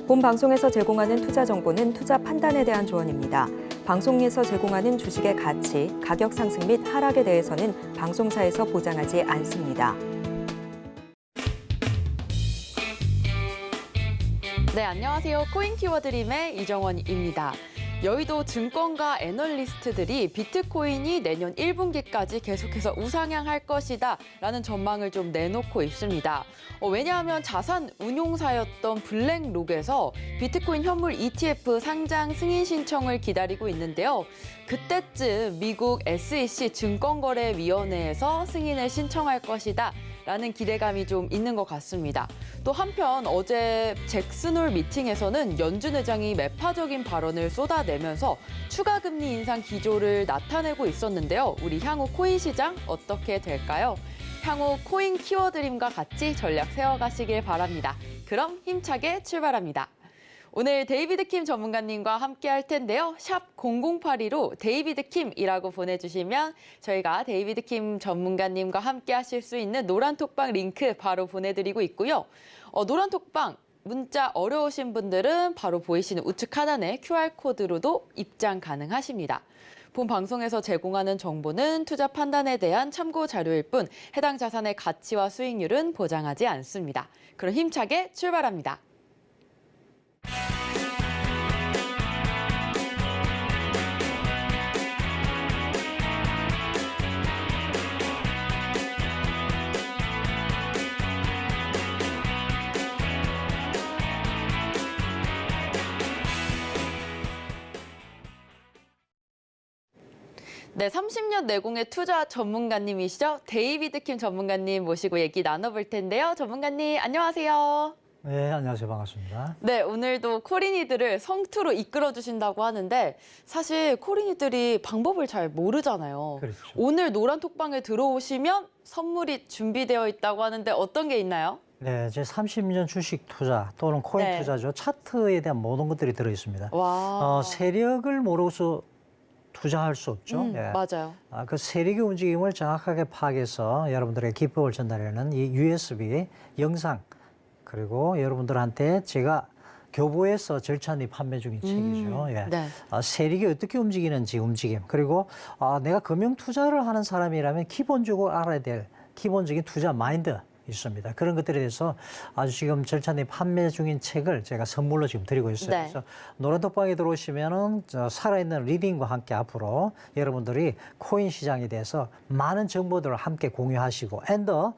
본 방송에서 제공하는 투자 정보는 투자 판단에 대한 조언입니다. 방송에서 제공하는 주식의 가치, 가격 상승 및 하락에 대해서는 방송사에서 보장하지 않습니다. 네, 안녕하세요. 코인 키워드림의 이정원입니다. 여의도 증권가 애널리스트들이 비트코인이 내년 1분기까지 계속해서 우상향할 것이다 라는 전망을 좀 내놓고 있습니다. 왜냐하면 자산 운용사였던 블랙록에서 비트코인 현물 ETF 상장 승인 신청을 기다리고 있는데요. 그때쯤 미국 SEC 증권거래위원회에서 승인을 신청할 것이다 라는 기대감이 좀 있는 것 같습니다. 또 한편 어제 잭슨홀 미팅에서는 연준 의장이 매파적인 발언을 쏟아내면서 추가 금리 인상 기조를 나타내고 있었는데요. 우리 향후 코인 시장 어떻게 될까요? 향후 코인 키워드림과 같이 전략 세워가시길 바랍니다. 그럼 힘차게 출발합니다. 오늘 데이비드 킴 전문가님과 함께 할 텐데요. 샵 0082로 데이비드 킴이라고 보내주시면 저희가 데이비드 킴 전문가님과 함께 하실 수 있는 노란톡방 링크 바로 보내드리고 있고요. 노란톡방 문자 어려우신 분들은 바로 보이시는 우측 하단의 QR코드로도 입장 가능하십니다. 본 방송에서 제공하는 정보는 투자 판단에 대한 참고 자료일 뿐 해당 자산의 가치와 수익률은 보장하지 않습니다. 그럼 힘차게 출발합니다. 네, 30년 내공의 투자 전문가님이시죠. 데이비드 킴 전문가님 모시고 얘기 나눠볼 텐데요. 전문가님, 안녕하세요. 네, 안녕하세요. 반갑습니다. 네, 오늘도 코린이들을 성투로 이끌어주신다고 하는데 사실 코린이들이 방법을 잘 모르잖아요. 그렇죠. 오늘 노란톡방에 들어오시면 선물이 준비되어 있다고 하는데 어떤 게 있나요? 네, 제 30년 주식 투자 또는 코인 네. 투자죠. 차트에 대한 모든 것들이 들어있습니다. 와, 세력을 모르고서 투자할 수 없죠. 예. 맞아요. 그 세력의 움직임을 정확하게 파악해서 여러분들에게 기법을 전달하는 이 USB 영상 그리고 여러분들한테 제가 교보에서 절찬 및 판매 중인 책이죠. 예. 네. 세력이 어떻게 움직이는지 움직임 그리고 내가 금융 투자를 하는 사람이라면 기본적으로 알아야 될 기본적인 투자 마인드 있습니다. 그런 것들에 대해서 아주 지금 절찬 판매 중인 책을 제가 선물로 지금 드리고 있어요. 네. 그래서 노란톡방에 들어오시면은 살아있는 리딩과 함께 앞으로 여러분들이 코인 시장에 대해서 많은 정보들을 함께 공유하시고 앤더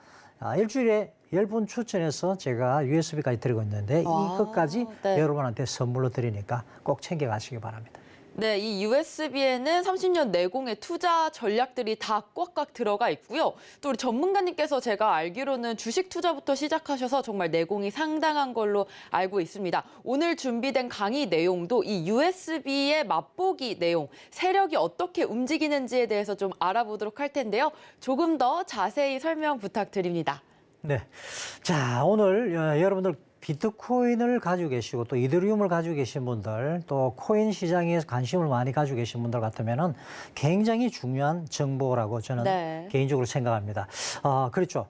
일주일에 10분 추천해서 제가 USB까지 드리고 있는데 이것까지 네. 여러분한테 선물로 드리니까 꼭 챙겨가시기 바랍니다. 네, 이 USB에는 30년 내공의 투자 전략들이 다 꽉꽉 들어가 있고요. 또 우리 전문가님께서 제가 알기로는 주식 투자부터 시작하셔서 정말 내공이 상당한 걸로 알고 있습니다. 오늘 준비된 강의 내용도 이 USB의 맛보기 내용, 세력이 어떻게 움직이는지에 대해서 좀 알아보도록 할 텐데요. 조금 더 자세히 설명 부탁드립니다. 네. 자, 오늘 여러분들 비트코인을 가지고 계시고 또 이더리움을 가지고 계신 분들 또 코인 시장에 관심을 많이 가지고 계신 분들 같으면은 굉장히 중요한 정보라고 저는 네. 개인적으로 생각합니다. 그렇죠.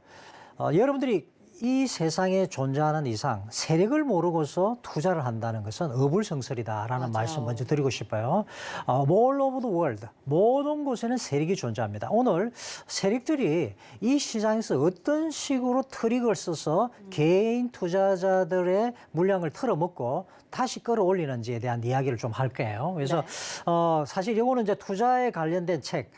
여러분들이 이 세상에 존재하는 이상 세력을 모르고서 투자를 한다는 것은 어불성설이다라는 맞아요. 말씀 먼저 드리고 싶어요. All over the world, 모든 곳에는 세력이 존재합니다. 오늘 세력들이 이 시장에서 어떤 식으로 트릭을 써서 개인 투자자들의 물량을 털어먹고 다시 끌어올리는지에 대한 이야기를 좀 할 거예요. 그래서 네. 사실 이거는 이제 투자에 관련된 책,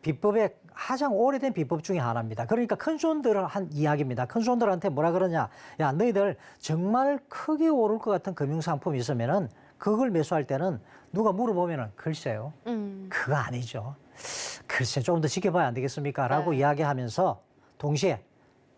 비법의 가장 오래된 비법 중에 하나입니다. 그러니까 큰 손들을 한 이야기입니다. 큰 손들한테 뭐라 그러냐. 야, 너희들 정말 크게 오를 것 같은 금융상품이 있으면은 그걸 매수할 때는 누가 물어보면은 글쎄요. 그거 아니죠. 글쎄 좀 더 지켜봐야 안 되겠습니까? 라고 네. 이야기하면서 동시에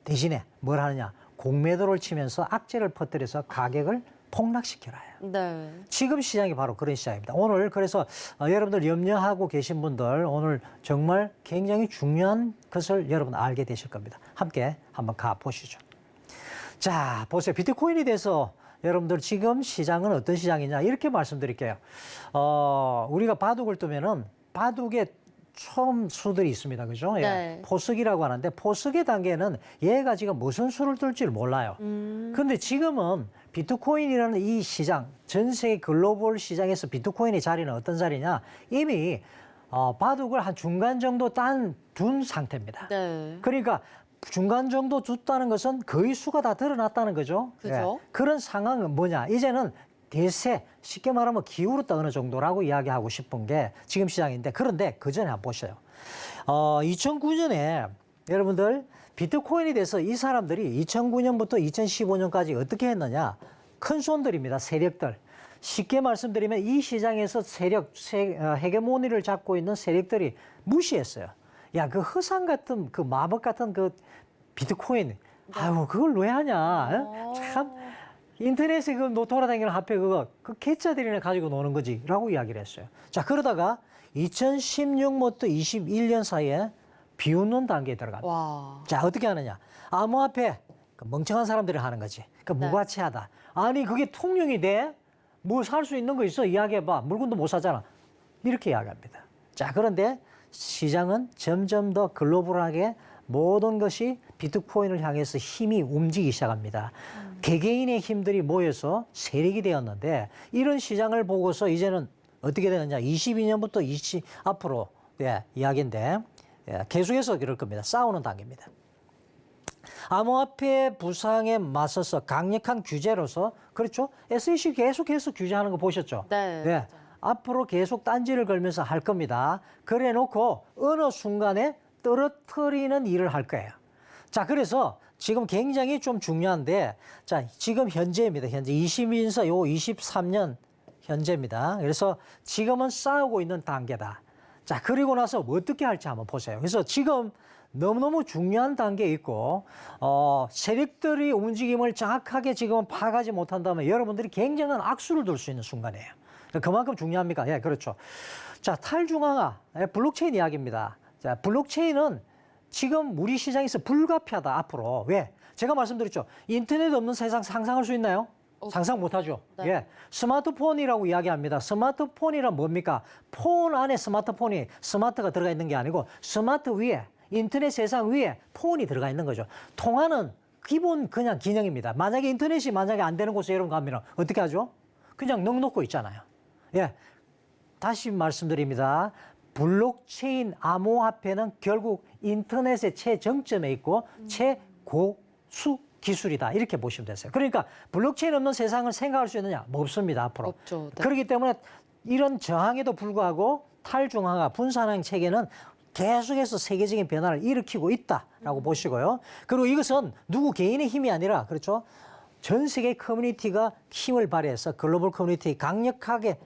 대신에 뭘 하느냐. 공매도를 치면서 악재를 퍼뜨려서 가격을 폭락시켜놔요. 네. 지금 시장이 바로 그런 시장입니다. 오늘 그래서 여러분들 염려하고 계신 분들 오늘 정말 굉장히 중요한 것을 여러분 알게 되실 겁니다. 함께 한번 가보시죠. 자, 보세요. 비트코인에 대해서 여러분들 지금 시장은 어떤 시장이냐 이렇게 말씀드릴게요. 우리가 바둑을 뜨면은 바둑의 첨수들이 있습니다. 그죠? 예. 네. 포석이라고 하는데 포석의 단계는 얘가 지금 무슨 수를 뜰지를 몰라요. 그런데 지금은 비트코인이라는 이 시장, 전 세계 글로벌 시장에서 비트코인의 자리는 어떤 자리냐? 이미 바둑을 한 중간 정도 둔 상태입니다. 네. 그러니까 중간 정도 뒀다는 것은 거의 수가 다 드러났다는 거죠. 그죠. 그런 상황은 뭐냐? 이제는 대세, 쉽게 말하면 기울었다 어느 정도라고 이야기하고 싶은 게 지금 시장인데, 그런데 그 전에 한번 보셔요. 2009년에 여러분들 비트코인에 대해서 이 사람들이 2009년부터 2015년까지 어떻게 했느냐? 큰 손들입니다. 세력들. 쉽게 말씀드리면 이 시장에서 헤게모니를 잡고 있는 세력들이 무시했어요. 야, 그 허상 같은, 그 마법 같은 그 비트코인, 아유, 그걸 왜 하냐? 참, 인터넷에 그 돌아다니는 화폐 그 개짜들이나 가지고 노는 거지, 라고 이야기를 했어요. 자, 그러다가 2016부터 21년 사이에 비웃는 단계에 들어갑니다. 와. 자, 어떻게 하느냐? 암호화폐, 그 멍청한 사람들이 하는 거지. 그 네. 무가치하다. 아니, 그게 통용이 돼? 뭐 살 수 있는 거 있어? 이야기해봐. 물건도 못 사잖아. 이렇게 이야기합니다. 자, 그런데 시장은 점점 더 글로벌하게 모든 것이 비트코인을 향해서 힘이 움직이기 시작합니다. 개개인의 힘들이 모여서 세력이 되었는데, 이런 시장을 보고서 이제는 어떻게 되느냐? 22년부터 앞으로 이야기인데, 계속해서 그럴 겁니다. 싸우는 단계입니다. 암호화폐 부상에 맞서서 강력한 규제로서, 그렇죠? SEC 계속해서 규제하는 거 보셨죠? 네. 네. 앞으로 계속 딴지를 걸면서 할 겁니다. 그래 놓고 어느 순간에 떨어뜨리는 일을 할 거예요. 자, 그래서 지금 굉장히 좀 중요한데, 자, 지금 현재입니다. 현재 20인서 요 23년 현재입니다. 그래서 지금은 싸우고 있는 단계다. 자, 그리고 나서 어떻게 할지 한번 보세요. 그래서 지금 너무너무 중요한 단계에 있고, 세력들이 움직임을 정확하게 지금은 파악하지 못한다면 여러분들이 굉장한 악수를 둘 수 있는 순간이에요. 그만큼 중요합니까? 예, 그렇죠. 자, 탈중앙화, 블록체인 이야기입니다. 자, 블록체인은 지금 우리 시장에서 불가피하다, 앞으로. 왜? 제가 말씀드렸죠. 인터넷 없는 세상 상상할 수 있나요? 상상 못하죠. 네. 예, 스마트폰이라고 이야기합니다. 스마트폰이란 뭡니까? 폰 안에 스마트폰이 스마트가 들어가 있는 게 아니고 스마트 위에, 인터넷 세상 위에 폰이 들어가 있는 거죠. 통화는 기본 그냥 기능입니다. 만약에 인터넷이 안 되는 곳에 여러분 가면 어떻게 하죠? 그냥 넉놓고 있잖아요. 예, 다시 말씀드립니다. 블록체인 암호화폐는 결국 인터넷의 최정점에 있고 최고수 기술이다, 이렇게 보시면 되세요. 그러니까 블록체인 없는 세상을 생각할 수 있느냐? 뭐 없습니다, 앞으로. 없죠. 네. 그렇기 때문에 이런 저항에도 불구하고 탈중앙화, 분산형 체계는 계속해서 세계적인 변화를 일으키고 있다라고 보시고요. 그리고 이것은 누구 개인의 힘이 아니라, 그렇죠? 전 세계 커뮤니티가 힘을 발휘해서 글로벌 커뮤니티 강력하게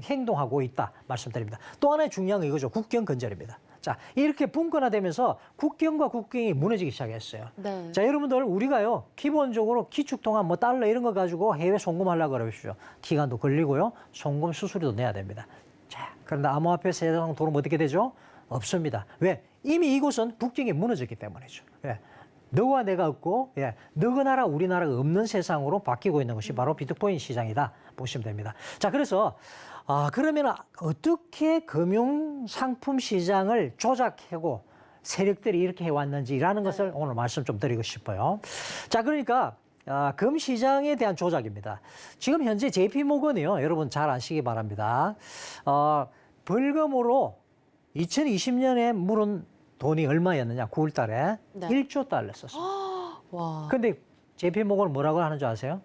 행동하고 있다 말씀드립니다. 또 하나의 중요한 건 이거죠. 국경 건절입니다. 자, 이렇게 분권화되면서 국경과 국경이 무너지기 시작했어요. 네. 자, 여러분들, 우리가요, 기본적으로 기축통화 뭐 달러 이런 거 가지고 해외 송금하려고 그러십시오. 기간도 걸리고요, 송금 수수료도 내야 됩니다. 자, 그런데 암호화폐 세상 도로 어떻게 되죠? 없습니다. 왜? 이미 이곳은 국경이 무너졌기 때문이죠. 예. 너와 내가 없고, 너가 나라 우리나라가 없는 세상으로 바뀌고 있는 것이 바로 비트코인 시장이다 보시면 됩니다. 자, 그래서 그러면 어떻게 금융 상품 시장을 조작하고 세력들이 이렇게 해왔는지라는 것을 오늘 말씀 좀 드리고 싶어요. 자, 그러니까 금 시장에 대한 조작입니다. 지금 현재 JP모건이요, 여러분 잘 아시기 바랍니다. 벌금으로 2020년에 물은 돈이 얼마였느냐? 9월 달에 네. 1조 달러 썼습니다. 와. 근데 JP모건은 뭐라고 하는 줄 아세요?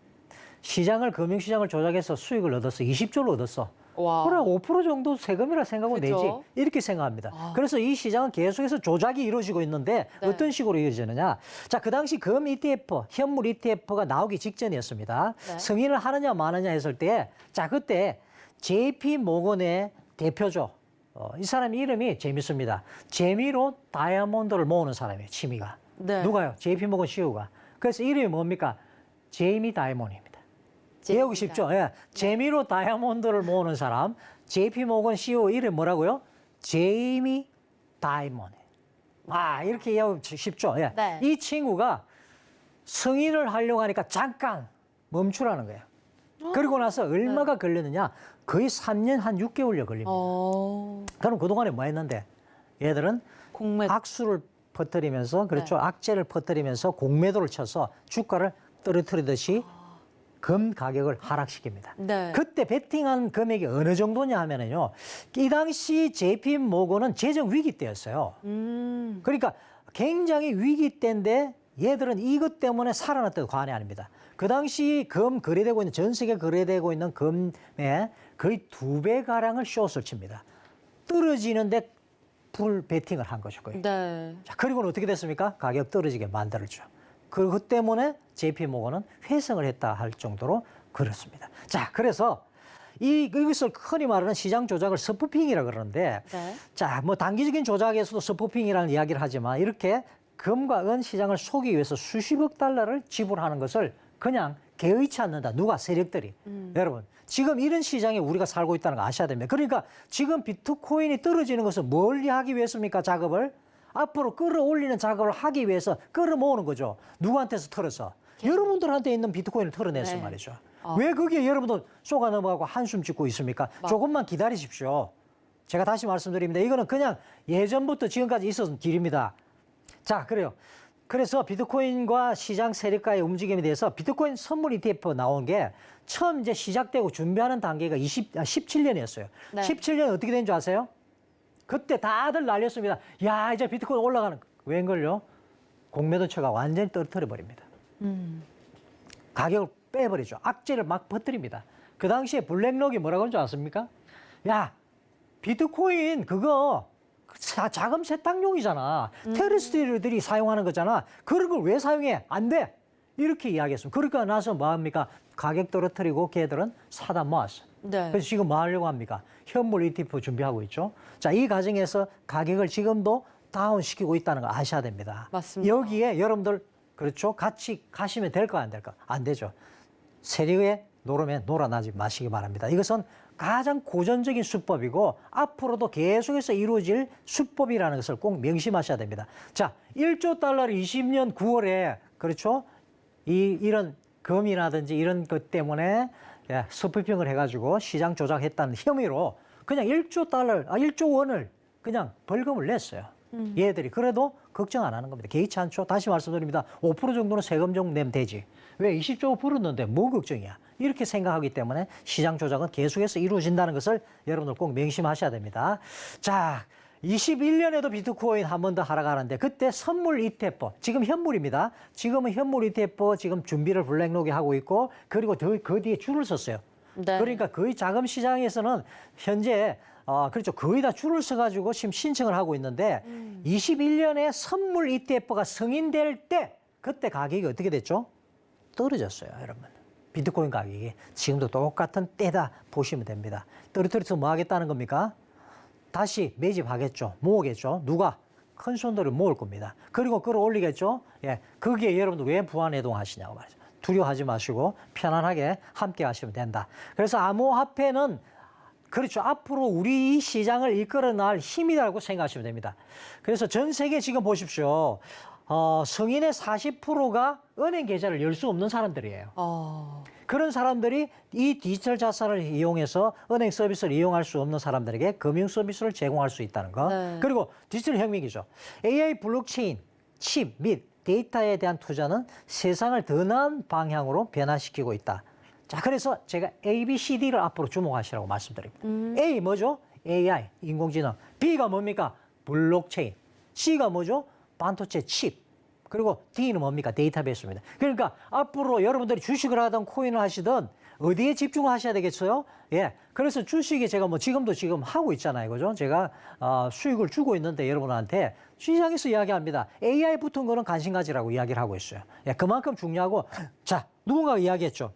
금융시장을 조작해서 수익을 얻었어. 20조를 얻었어. 와. 그래, 5% 정도 세금이라 생각하고 그죠? 내지. 이렇게 생각합니다. 그래서 이 시장은 계속해서 조작이 이루어지고 있는데 네. 어떤 식으로 이루어지느냐. 자, 그 당시 금 ETF, 현물 ETF가 나오기 직전이었습니다. 네. 승인을 하느냐 마느냐 했을 때, 자, 그때 JP모건의 대표죠. 이 사람 이름이 재밌습니다. 재미로 다이아몬드를 모으는 사람이에요, 취미가. 네. 누가요? JP모건 CEO가. 그래서 이름이 뭡니까? 제이미 다이몬입니다. 외우기 쉽죠? 예. 재미로 다이아몬드를 모으는 사람, JP모건 CEO 이름 뭐라고요? 제이미 다이몬. 이렇게 이해하기 쉽죠? 예. 네. 이 친구가 승인을 하려고 하니까 잠깐 멈추라는 거예요. 그리고 나서 얼마가 걸렸느냐? 거의 3년 한 6개월여 걸립니다. 그럼 그동안에 뭐 했는데 얘들은 공매. 악수를 퍼뜨리면서 그렇죠. 악재를 퍼뜨리면서 공매도를 쳐서 주가를 떨어뜨리듯이 금 가격을 하락시킵니다. 네. 그때 베팅한 금액이 어느 정도냐 하면은요. 이 당시 JP 모건은 재정 위기 때였어요. 그러니까 굉장히 위기 때인데 얘들은 이것 때문에 살아났다고 과언이 아닙니다. 그 당시 금 거래되고 있는 전 세계 거래되고 있는 금의 거의 2배 가량을 숏을 칩니다. 떨어지는데 풀 베팅을 한 거죠. 거의. 네. 자, 그리고는 어떻게 됐습니까? 가격 떨어지게 만들었죠. 그 때문에 JP 모건은 회생을 했다 할 정도로 그렇습니다. 자, 그래서 이것을 흔히 말하는 시장 조작을 스푸핑이라 그러는데, 네. 자, 뭐 단기적인 조작에서도 스푸핑이라는 이야기를 하지만 이렇게 금과 은 시장을 속이기 위해서 수십억 달러를 지불하는 것을 그냥 개의치 않는다. 누가 세력들이. 여러분, 지금 이런 시장에 우리가 살고 있다는 거 아셔야 됩니다. 그러니까 지금 비트코인이 떨어지는 것은 뭘 하기 위해서입니까? 작업을. 앞으로 끌어올리는 작업을 하기 위해서 끌어모으는 거죠. 누구한테서 털어서. 여러분들한테 있는 비트코인을 털어내서 네. 말이죠. 왜 거기에 여러분들 쏘가 넘어가고 한숨 짓고 있습니까? 조금만 기다리십시오. 제가 다시 말씀드립니다. 이거는 그냥 예전부터 지금까지 있었던 길입니다. 자, 그래요. 그래서 비트코인과 시장 세력가의 움직임에 대해서 비트코인 선물 ETF 나온 게 처음 이제 시작되고 준비하는 단계가 17년이었어요. 네. 17년 어떻게 된 줄 아세요? 그때 다들 날렸습니다. 야, 이제 비트코인 올라가는. 웬걸요? 공매도처가 완전히 떨어뜨려 버립니다. 가격을 빼버리죠. 악재를 막 퍼뜨립니다. 그 당시에 블랙록이 뭐라고 하는 줄 아십니까? 야, 비트코인 그거 자금 세탁용이잖아. 테러리스트들이 사용하는 거잖아. 그런 걸 왜 사용해? 안 돼. 이렇게 이야기했습니다. 그러니까 나서 뭐 합니까? 가격 떨어뜨리고 걔들은 사다 모았어. 네. 그래서 지금 뭐 하려고 합니까? 현물 ETF 준비하고 있죠. 자, 이 과정에서 가격을 지금도 다운시키고 있다는 걸 아셔야 됩니다. 맞습니다. 여기에 여러분들 그렇죠? 같이 가시면 될까 안 될까? 안 되죠. 세력의 노름에 놀아나지 마시기 바랍니다. 이것은 가장 고전적인 수법이고 앞으로도 계속해서 이루어질 수법이라는 것을 꼭 명심하셔야 됩니다. 자, 1조 달러를 20년 9월에 그렇죠? 이런 금이라든지 이런 것 때문에 스푸핑을 해가지고 시장 조작했다는 혐의로 그냥 1조 원을 그냥 벌금을 냈어요. 얘들이. 그래도 걱정 안 하는 겁니다. 개의치 않죠. 다시 말씀드립니다. 5% 정도는 세금 정도 내면 되지. 왜 20조 풀었는데 뭐 걱정이야. 이렇게 생각하기 때문에 시장 조작은 계속해서 이루어진다는 것을 여러분들 꼭 명심하셔야 됩니다. 자, 21년에도 비트코인 한 번 더 하락하는데 그때 선물 ETF, 지금 현물입니다. 지금은 현물 ETF 지금 준비를 블랙록이 하고 있고 그리고 그 뒤에 줄을 섰어요. 네. 그러니까 거의 자금 시장에서는 현재 그렇죠. 거의 다 줄을 서가지고 지금 신청을 하고 있는데 21년에 선물 ETF가 승인될 때 그때 가격이 어떻게 됐죠? 떨어졌어요, 여러분. 비트코인 가격이 지금도 똑같은 때다 보시면 됩니다. 떨어뜨려서 뭐 하겠다는 겁니까? 다시 매집하겠죠. 모으겠죠. 누가? 큰 손들을 모을 겁니다. 그리고 끌어올리겠죠. 예, 거기에 여러분들 왜 부안해동하시냐고 말이죠. 두려워하지 마시고 편안하게 함께 하시면 된다. 그래서 암호화폐는 그렇죠. 앞으로 우리 이 시장을 이끌어 나갈 힘이라고 생각하시면 됩니다. 그래서 전 세계 지금 보십시오. 성인의 40%가 은행 계좌를 열 수 없는 사람들이에요. 그런 사람들이 이 디지털 자산을 이용해서 은행 서비스를 이용할 수 없는 사람들에게 금융 서비스를 제공할 수 있다는 거. 네. 그리고 디지털 혁명이죠. AI 블록체인, 칩 및 데이터에 대한 투자는 세상을 더 나은 방향으로 변화시키고 있다. 자, 그래서 제가 A, B, C, D를 앞으로 주목하시라고 말씀드립니다. A 뭐죠? AI, 인공지능. B가 뭡니까? 블록체인. C가 뭐죠? 반도체 칩. 그리고 D는 뭡니까? 데이터베이스입니다. 그러니까 앞으로 여러분들이 주식을 하든 코인을 하시든 어디에 집중하셔야 되겠어요? 예. 그래서 주식이 제가 뭐 지금도 지금 하고 있잖아요. 그죠? 제가 수익을 주고 있는데 여러분한테 시장에서 이야기합니다. AI 붙은 거는 관심 가지라고 이야기를 하고 있어요. 예. 그만큼 중요하고 자, 누군가가 이야기했죠.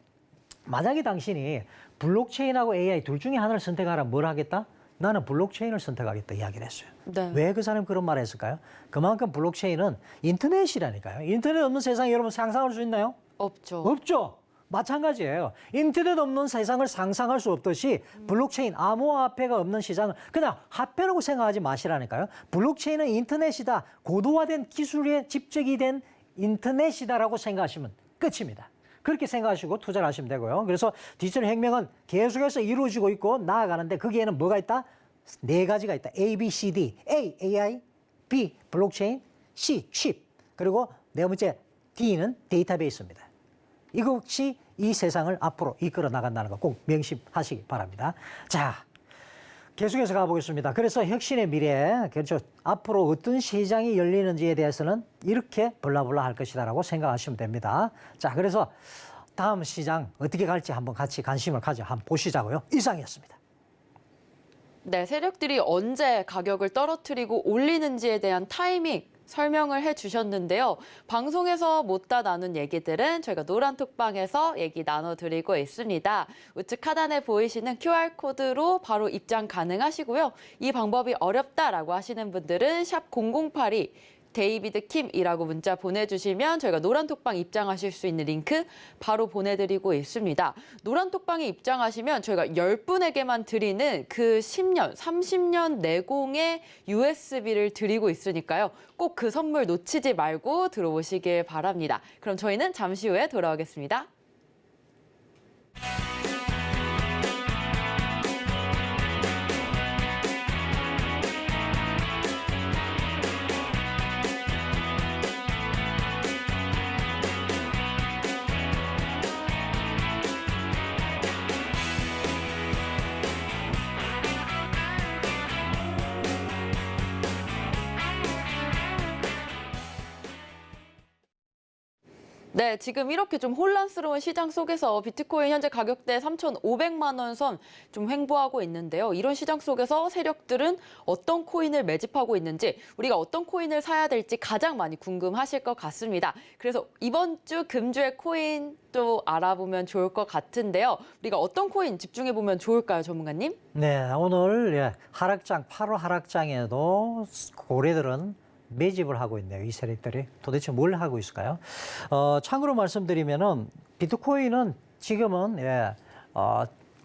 만약에 당신이 블록체인하고 AI 둘 중에 하나를 선택하라 뭘 하겠다? 나는 블록체인을 선택하겠다 이야기를 했어요. 네. 왜 그 사람이 그런 말을 했을까요? 그만큼 블록체인은 인터넷이라니까요. 인터넷 없는 세상 여러분 상상할 수 있나요? 없죠. 없죠. 마찬가지예요. 인터넷 없는 세상을 상상할 수 없듯이 블록체인, 암호화폐가 없는 시장을 그냥 화폐라고 생각하지 마시라니까요. 블록체인은 인터넷이다. 고도화된 기술에 집적이 된 인터넷이다라고 생각하시면 끝입니다. 그렇게 생각하시고 투자를 하시면 되고요. 그래서 디지털 혁명은 계속해서 이루어지고 있고 나아가는데 거기에는 뭐가 있다? 네 가지가 있다. A, B, C, D. A, AI, B, 블록체인, C, 칩. 그리고 네 번째 D는 데이터베이스입니다. 이것이 이 세상을 앞으로 이끌어 나간다는 거 꼭 명심하시기 바랍니다. 자, 계속해서 가보겠습니다. 그래서 혁신의 미래, 그렇죠. 앞으로 어떤 시장이 열리는지에 대해서는 이렇게 블라블라 할 것이다라고 생각하시면 됩니다. 자, 그래서 다음 시장 어떻게 갈지 한번 같이 관심을 가져 한번 보시자고요. 이상이었습니다. 네, 세력들이 언제 가격을 떨어뜨리고 올리는지에 대한 타이밍 설명을 해주셨는데요. 방송에서 못다 나눈 얘기들은 저희가 노란톡방에서 얘기 나눠드리고 있습니다. 우측 하단에 보이시는 QR코드로 바로 입장 가능하시고요. 이 방법이 어렵다라고 하시는 분들은 샵 0082 데이비드 킴이라고 문자 보내주시면 저희가 노란톡방 입장하실 수 있는 링크 바로 보내드리고 있습니다. 노란톡방에 입장하시면 저희가 10분에게만 드리는 그 10년, 30년 내공의 USB를 드리고 있으니까요. 꼭 그 선물 놓치지 말고 들어오시길 바랍니다. 그럼 저희는 잠시 후에 돌아오겠습니다. 네, 지금 이렇게 좀 혼란스러운 시장 속에서 비트코인 현재 가격대 3,500만 원 선 좀 횡보하고 있는데요. 이런 시장 속에서 세력들은 어떤 코인을 매집하고 있는지, 우리가 어떤 코인을 사야 될지 가장 많이 궁금하실 것 같습니다. 그래서 이번 주 금주의 코인도 알아보면 좋을 것 같은데요. 우리가 어떤 코인 집중해보면 좋을까요, 전문가님? 네, 오늘 하락장, 8월 하락장에도 고래들은 매집을 하고 있네요. 이 세력들이 도대체 뭘 하고 있을까요? 참고로 말씀드리면은 비트코인은 지금은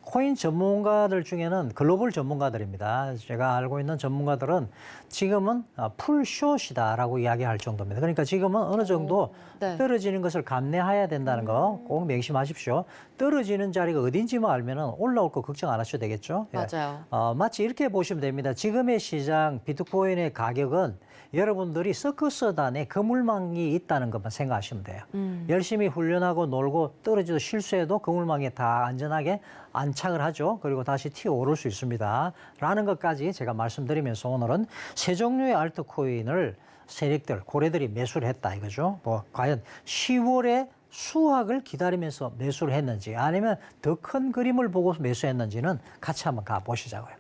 코인 전문가들 중에는 글로벌 전문가들입니다. 제가 알고 있는 전문가들은 지금은 풀숏이다라고 이야기할 정도입니다. 그러니까 지금은 어느 정도 네. 떨어지는 것을 감내해야 된다는 거 꼭 명심하십시오. 떨어지는 자리가 어딘지만 알면은 올라올 거 걱정 안 하셔도 되겠죠. 맞아요. 마치 이렇게 보시면 됩니다. 지금의 시장 비트코인의 가격은 여러분들이 서커스단에 그물망이 있다는 것만 생각하시면 돼요. 열심히 훈련하고 놀고 떨어져도 실수해도 그물망에 다 안전하게 안착을 하죠. 그리고 다시 튀어오를 수 있습니다. 라는 것까지 제가 말씀드리면서 오늘은 세 종류의 알트코인을 세력들, 고래들이 매수를 했다 이거죠. 뭐 과연 10월에 수확을 기다리면서 매수를 했는지 아니면 더 큰 그림을 보고 매수했는지는 같이 한번 가보시자고요.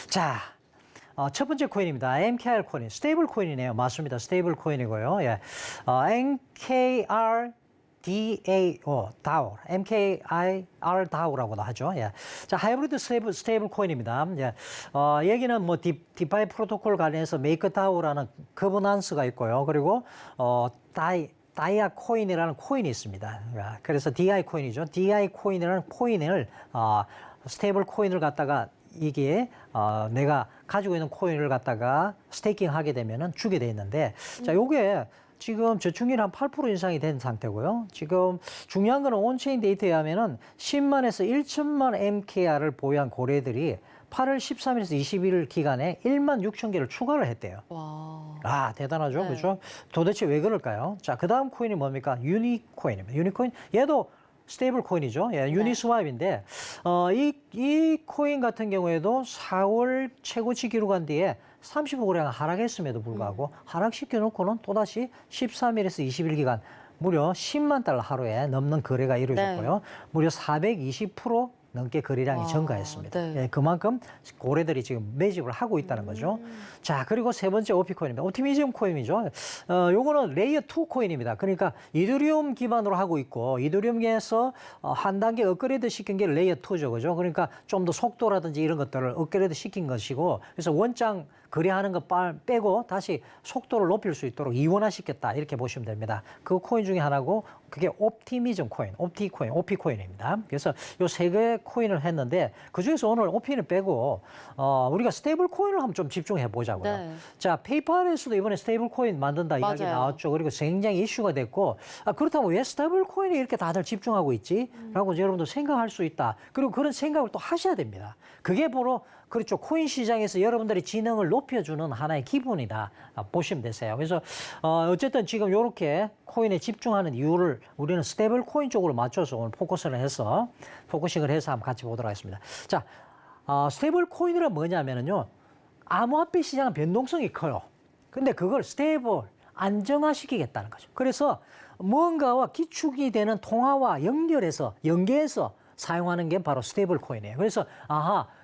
자. 첫 번째 코인입니다. MKR 코인, 스테이블 코인이네요. 맞습니다. 스테이블 코인이고요. 예. MKRDAO, DAO, MKIR DAO라고도 하죠. 예. 자, 하이브리드 스테이블 코인입니다. 예. 여기는 뭐 디파이 프로토콜 관련해서 메이커 DAO라는 거버넌스가 있고요. 그리고 다이아 코인이라는 코인이 있습니다. 그래서 DI 코인이죠. DI 코인이라는 코인을 스테이블 코인을 갖다가 이게 내가 가지고 있는 코인을 갖다가 스테이킹 하게 되면은 주게 돼 있는데 자, 요게 지금 저축률 한 8% 인상이 된 상태고요. 지금 중요한 거는 온체인 데이터에 하면은 10만에서 1천만 MKR을 보유한 고래들이 8월 13일에서 21일 기간에 1만 6천 개를 추가를 했대요. 와. 대단하죠. 네. 그렇죠? 도대체 왜 그럴까요? 자, 그 다음 코인이 뭡니까? 유니코인입니다. 유니코인, 얘도 스테이블 코인이죠. 예, 유니스왑인데 이 코인 같은 경우에도 4월 최고치 기록한 뒤에 35거래가 하락했음에도 불구하고 하락시켜 놓고는 또다시 13일에서 20일 기간 무려 10만 달러 하루에 넘는 거래가 이루어졌고요. 무려 420% 넘게 거래량이 증가했습니다. 네. 예, 그만큼 고래들이 지금 매집을 하고 있다는 거죠. 자, 그리고 세 번째 오피코인입니다. 옵티미즘 코인이죠. 요거는 레이어 2 코인입니다. 그러니까 이더리움 기반으로 하고 있고 이더리움에서 한 단계 업그레이드 시킨 게 레이어 2죠. 그죠? 그러니까 좀 더 속도라든지 이런 것들을 업그레이드 시킨 것이고 그래서 원장 거래하는 거 빼고 다시 속도를 높일 수 있도록 이원화시켰다 이렇게 보시면 됩니다. 그 코인 중에 하나고 그게 옵티미즘 코인, 오피 코인입니다. 그래서 요 세 개의 코인을 했는데 그 중에서 오늘 오피는 빼고 우리가 스테이블 코인을 한번 좀 집중해 보자고요. 네. 자, 페이팔에서도 이번에 스테이블 코인 만든다 이야기 맞아요. 나왔죠. 그리고 굉장히 이슈가 됐고 그렇다면 왜 스테이블 코인에 이렇게 다들 집중하고 있지? 라고 여러분도 생각할 수 있다. 그리고 그런 생각을 또 하셔야 됩니다. 그게 바로 그렇죠. 코인 시장에서 여러분들의 지능을 높여주는 하나의 기본이다. 보시면 되세요. 그래서 어쨌든 지금 이렇게 코인에 집중하는 이유를 우리는 스테이블 코인 쪽으로 맞춰서 오늘 포커싱을 해서 한번 같이 보도록 하겠습니다. 자, 스테이블 코인이란 뭐냐면요. 암호화폐 시장은 변동성이 커요. 근데 그걸 스테이블, 안정화시키겠다는 거죠. 그래서 뭔가와 기축이 되는 통화와 연계해서 사용하는 게 바로 스테이블 코인이에요. 그래서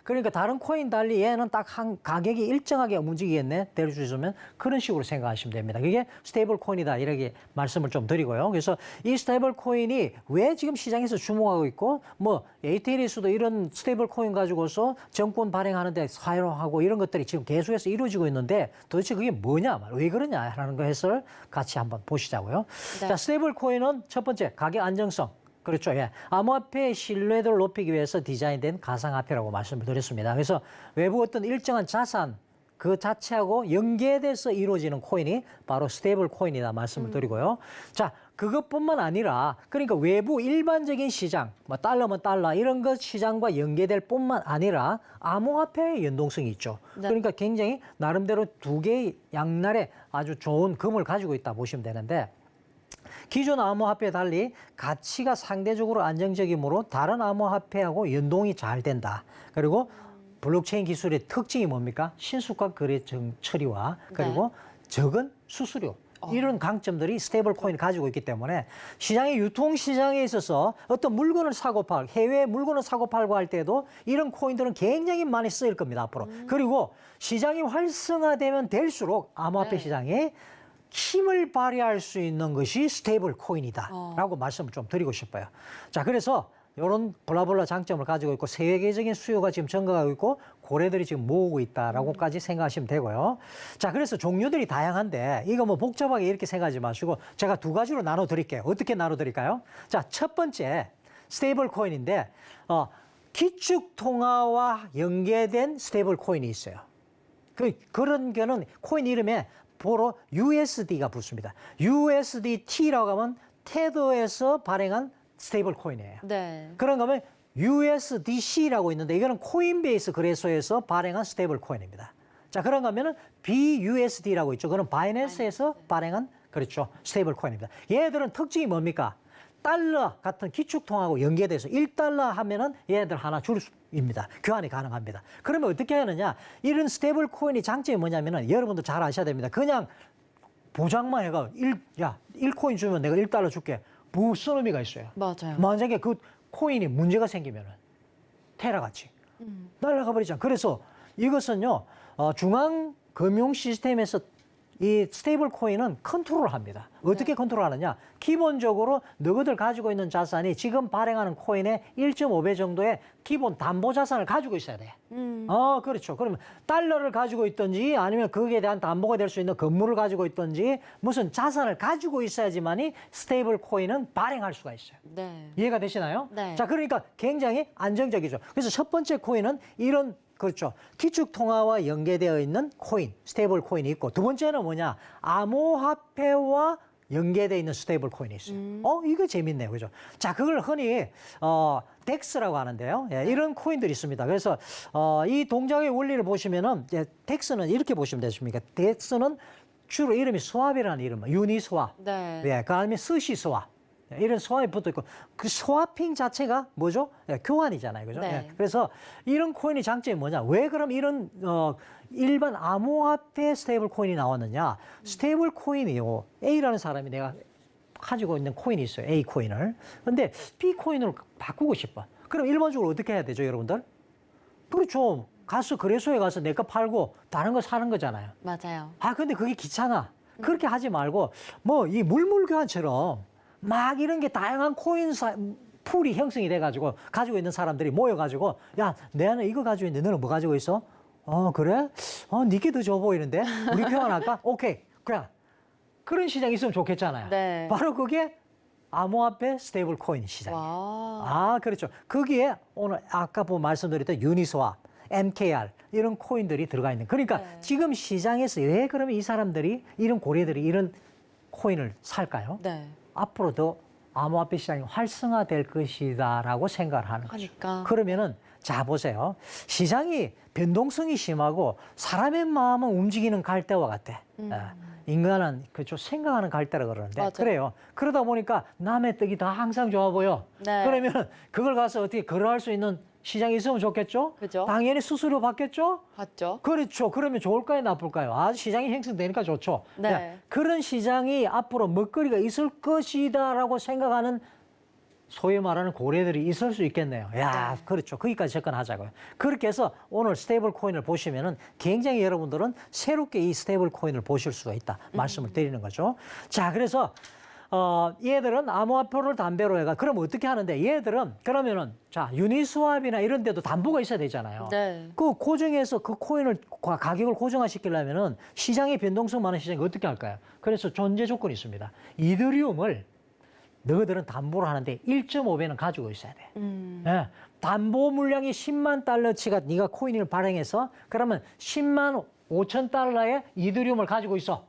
그러니까 다른 코인 달리 얘는 딱 한 가격이 일정하게 움직이겠네. 대주주면 그런 식으로 생각하시면 됩니다. 그게 스테이블 코인이다 이렇게 말씀을 좀 드리고요. 그래서 이 스테이블 코인이 왜 지금 시장에서 주목하고 있고 뭐 ATL에서도 이런 스테이블 코인 가지고서 정권 발행하는데 사용하고 이런 것들이 지금 계속해서 이루어지고 있는데 도대체 그게 뭐냐, 왜 그러냐라는 것을 같이 한번 보시자고요. 네. 자, 스테이블 코인은 첫 번째 가격 안정성. 그렇죠. 예. 암호화폐의 신뢰도를 높이기 위해서 디자인된 가상화폐라고 말씀을 드렸습니다. 그래서 외부 어떤 일정한 자산 그 자체하고 연계돼서 이루어지는 코인이 바로 스테이블 코인이다 말씀을 드리고요. 자, 그것뿐만 아니라 그러니까 외부 일반적인 시장, 뭐 달러면 달러 이런 것 시장과 연계될 뿐만 아니라 암호화폐의 연동성이 있죠. 네. 그러니까 굉장히 나름대로 두 개의 양날의 아주 좋은 금을 가지고 있다 보시면 되는데 기존 암호화폐에 달리 가치가 상대적으로 안정적이므로 다른 암호화폐하고 연동이 잘 된다. 그리고 블록체인 기술의 특징이 뭡니까? 신속한 거래 처리와 그리고 적은 수수료. 이런 강점들이 스테이블 코인을 가지고 있기 때문에 시장의 유통 시장에 있어서 어떤 물건을 사고 팔고 해외 물건을 사고 팔고 할 때도 이런 코인들은 굉장히 많이 쓰일 겁니다. 앞으로. 그리고 시장이 활성화되면 될수록 암호화폐 네. 시장에 힘을 발휘할 수 있는 것이 스테이블 코인이다라고 말씀을 좀 드리고 싶어요. 자, 그래서 이런 블라블라 장점을 가지고 있고 세계적인 수요가 지금 증가하고 있고 고래들이 지금 모으고 있다라고까지 생각하시면 되고요. 자, 그래서 종류들이 다양한데 이거 뭐 복잡하게 이렇게 생각하지 마시고 제가 두 가지로 나눠 드릴게요. 어떻게 나눠 드릴까요? 자, 첫 번째 스테이블 코인인데 기축 통화와 연계된 스테이블 코인이 있어요. 그런 거는 코인 이름에 보러 USD가 붙습니다. USDT라고 하면 테더에서 발행한 스테이블 코인이에요. 네. 그런가 하면 USDC라고 있는데 이거는 코인베이스 거래소에서 발행한 스테이블 코인입니다. 자, 그런가 하면은 BUSD라고 있죠. 그건 바이낸스에서 발행한 그렇죠. 스테이블 코인입니다. 얘들은 특징이 뭡니까? 달러 같은 기축통하고 연계돼서 1달러 하면은 얘들 하나 줄입니다. 교환이 가능합니다. 그러면 어떻게 하느냐? 이런 스테이블 코인의 장점이 뭐냐면은 여러분도 잘 아셔야 됩니다. 그냥 보장만 해가 1코인 주면 내가 1달러 줄게. 무슨 의미가 있어요? 맞아요. 만약에 그 코인이 문제가 생기면은 테라같이 날아가 버리잖아. 그래서 이것은요, 중앙 금융 시스템에서 이 스테이블 코인은 컨트롤을 합니다. 어떻게 컨트롤하느냐? 기본적으로 너희들 가지고 있는 자산이 지금 발행하는 코인의 1.5배 정도의 기본 담보 자산을 가지고 있어야 돼. 그렇죠. 그러면 달러를 가지고 있든지 아니면 거기에 대한 담보가 될 수 있는 건물을 가지고 있든지 무슨 자산을 가지고 있어야지만이 스테이블 코인은 발행할 수가 있어요. 네. 이해가 되시나요? 네. 자, 그러니까 굉장히 안정적이죠. 그래서 첫 번째 코인은 이런 그렇죠. 기축 통화와 연계되어 있는 코인, 스테이블 코인이 있고 두 번째는 뭐냐? 암호화폐와 연계되어 있는 스테이블 코인이 있어요. 이거 재밌네요. 그죠? 자, 그걸 흔히 덱스라고 하는데요. 예, 이런 코인들이 있습니다. 그래서 이 동작의 원리를 보시면은 덱스는 이렇게 보시면 되십니까? 덱스는 주로 이름이 스왑이라는 이름, 유니스왑. 네. 예, 그다음에 스시스왑. 이런 스왑이 붙어 있고 그 스와핑 자체가 뭐죠? 예, 교환이잖아요, 그죠? 네. 예, 그래서 이런 코인의 장점이 뭐냐? 왜 그럼 이런 일반 암호화폐 스테이블 코인이 나왔느냐? 스테이블 코인이요. A라는 사람이 내가 가지고 있는 코인이 있어요, A 코인을. 근데 B 코인으로 바꾸고 싶어. 그럼 일반적으로 어떻게 해야 되죠, 여러분들? 그렇죠. 가서 거래소에 가서 내 거 팔고 다른 거 사는 거잖아요. 맞아요. 근데 그게 귀찮아. 그렇게 하지 말고 뭐 이 물물교환처럼 막 이런 게 다양한 코인 풀이 형성이 돼가지고 가지고 있는 사람들이 모여가지고 야, 내는 이거 가지고 있는데 너는 뭐 가지고 있어? 그래? 니께 더 좋아 보이는데? 우리 교환할까? 오케이. 그래. 그런 시장이 있으면 좋겠잖아요. 네. 바로 그게 암호화폐 스테이블 코인 시장이에요. 와. 그렇죠. 거기에 오늘 아까 말씀드렸던 유니스왑, MKR 이런 코인들이 들어가 있는. 그러니까 네. 지금 시장에서 왜 그러면 이 사람들이 이런 고래들이 이런 코인을 살까요? 네. 앞으로도 암호화폐 시장이 활성화될 것이다라고 생각을 하는 거죠. 하니까. 그러면은 자 보세요. 시장이 변동성이 심하고 사람의 마음은 움직이는 갈대와 같아. 인간은 그렇죠. 생각하는 갈대라 그러는데 맞아요. 그래요. 그러다 보니까 남의 떡이 다 항상 좋아 보여. 네. 그러면 그걸 가서 어떻게 거래할 수 있는 시장이 있으면 좋겠죠? 그죠. 당연히 수수료 받겠죠? 봤죠? 그렇죠. 그러면 좋을까요, 나쁠까요? 시장이 형성되니까 좋죠. 네. 그런 시장이 앞으로 먹거리가 있을 것이다라고 생각하는 소위 말하는 고래들이 있을 수 있겠네요. 야, 그렇죠. 거기까지 접근하자고요. 그렇게 해서 오늘 스테이블 코인을 보시면은 굉장히 여러분들은 새롭게 이 스테이블 코인을 보실 수가 있다. 말씀을 드리는 거죠. 자, 그래서 얘들은 암호화폐를 담배로 해가 그럼 어떻게 하는데 얘들은 그러면은 자 유니스왑이나 이런 데도 담보가 있어야 되잖아요. 네. 그 고정해서 그 코인을 가격을 고정화시키려면은 시장의 변동성 많은 시장이 어떻게 할까요? 그래서 존재 조건이 있습니다. 이더리움을 너희들은 담보를 하는데 1.5배는 가지고 있어야 돼. 예, 담보 물량이 10만 달러치가 네가 코인을 발행해서 그러면 10만 5천 달러의 이더리움을 가지고 있어.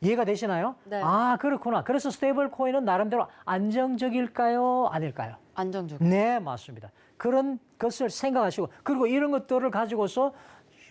이해가 되시나요? 네. 그렇구나. 그래서 스테이블 코인은 나름대로 안정적일까요? 아닐까요? 안정적. 네, 맞습니다. 그런 것을 생각하시고 그리고 이런 것들을 가지고서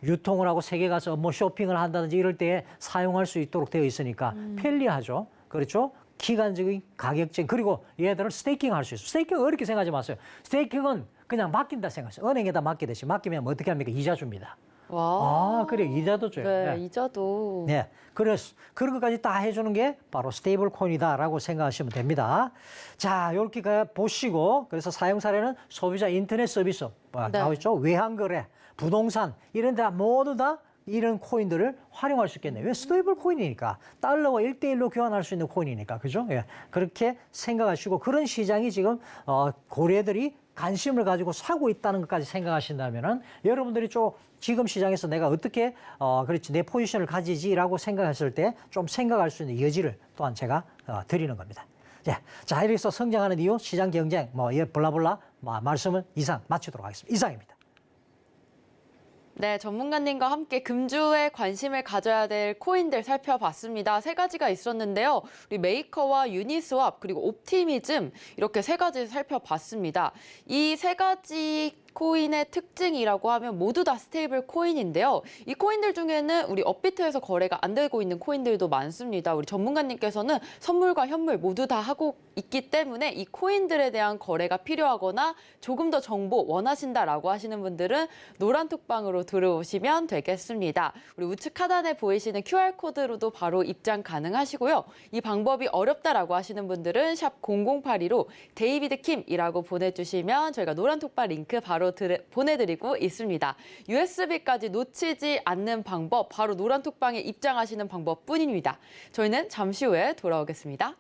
유통을 하고 세계 가서 뭐 쇼핑을 한다든지 이럴 때에 사용할 수 있도록 되어 있으니까 편리하죠. 그렇죠? 기간적인 가격적 그리고 얘들은 스테이킹 할 수 있어요. 스테이킹 어렵게 생각하지 마세요. 스테이킹은 그냥 맡긴다 생각하세요. 은행에다 맡기듯이 맡기면 뭐 어떻게 합니까? 이자 줍니다. 와. 그래 이자도 줘요. 네, 네. 이자도. 네, 그래서 그런 것까지 다 해주는 게 바로 스테이블 코인이다라고 생각하시면 됩니다. 자, 이렇게 보시고 그래서 사용 사례는 소비자 인터넷 서비스 네. 나오죠. 외환거래, 부동산 이런 데 모두 다 이런 코인들을 활용할 수 있겠네요. 왜 스테이블 코인이니까 달러와 1대1로 교환할 수 있는 코인이니까 그죠? 예, 그렇게 생각하시고 그런 시장이 지금 고래들이 관심을 가지고 사고 있다는 것까지 생각하신다면은 여러분들이 좀 지금 시장에서 내가 어떻게 그렇지 내 포지션을 가지지라고 생각했을 때 좀 생각할 수 있는 여지를 또한 제가 드리는 겁니다. 자, 이렇게 해서 성장하는 이유, 시장 경쟁, 블라블라 말씀은 이상 마치도록 하겠습니다. 이상입니다. 네, 전문가님과 함께 금주에 관심을 가져야 될 코인들 살펴봤습니다. 세 가지가 있었는데요. 우리 메이커와 유니스왑 그리고 옵티미즘 이렇게 세 가지 살펴봤습니다. 이 세 가지 코인의 특징이라고 하면 모두 다 스테이블 코인인데요. 이 코인들 중에는 우리 업비트에서 거래가 안 되고 있는 코인들도 많습니다. 우리 전문가님께서는 선물과 현물 모두 다 하고 있기 때문에 이 코인들에 대한 거래가 필요하거나 조금 더 정보 원하신다라고 하시는 분들은 노란톡방으로 들어오시면 되겠습니다. 우리 우측 하단에 보이시는 QR코드로도 바로 입장 가능하시고요. 이 방법이 어렵다라고 하시는 분들은 샵 0082로 데이비드킴이라고 보내주시면 저희가 노란톡방 링크 바로 보내드리고 있습니다. USB까지 놓치지 않는 방법, 바로 노란톡방에 입장하시는 방법뿐입니다. 저희는 잠시 후에 돌아오겠습니다.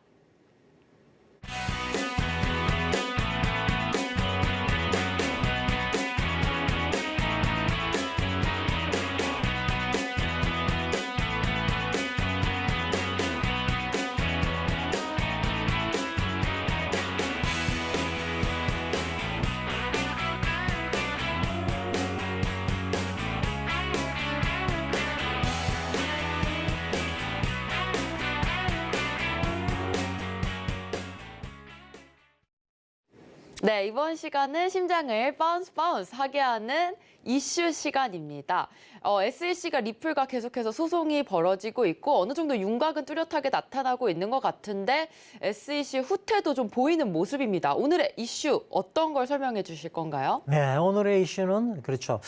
네, 이번 시간은 심장을 바운스 하게 하는 이슈 시간입니다. SEC가 리플과 계속해서 소송이 벌어지고 있고 어느 정도 윤곽은 뚜렷하게 나타나고 있는 것 같은데 SEC 후퇴도 좀 보이는 모습입니다. 오늘의 이슈 어떤 걸 설명해 주실 건가요? 네, 오늘의 이슈는 그렇죠.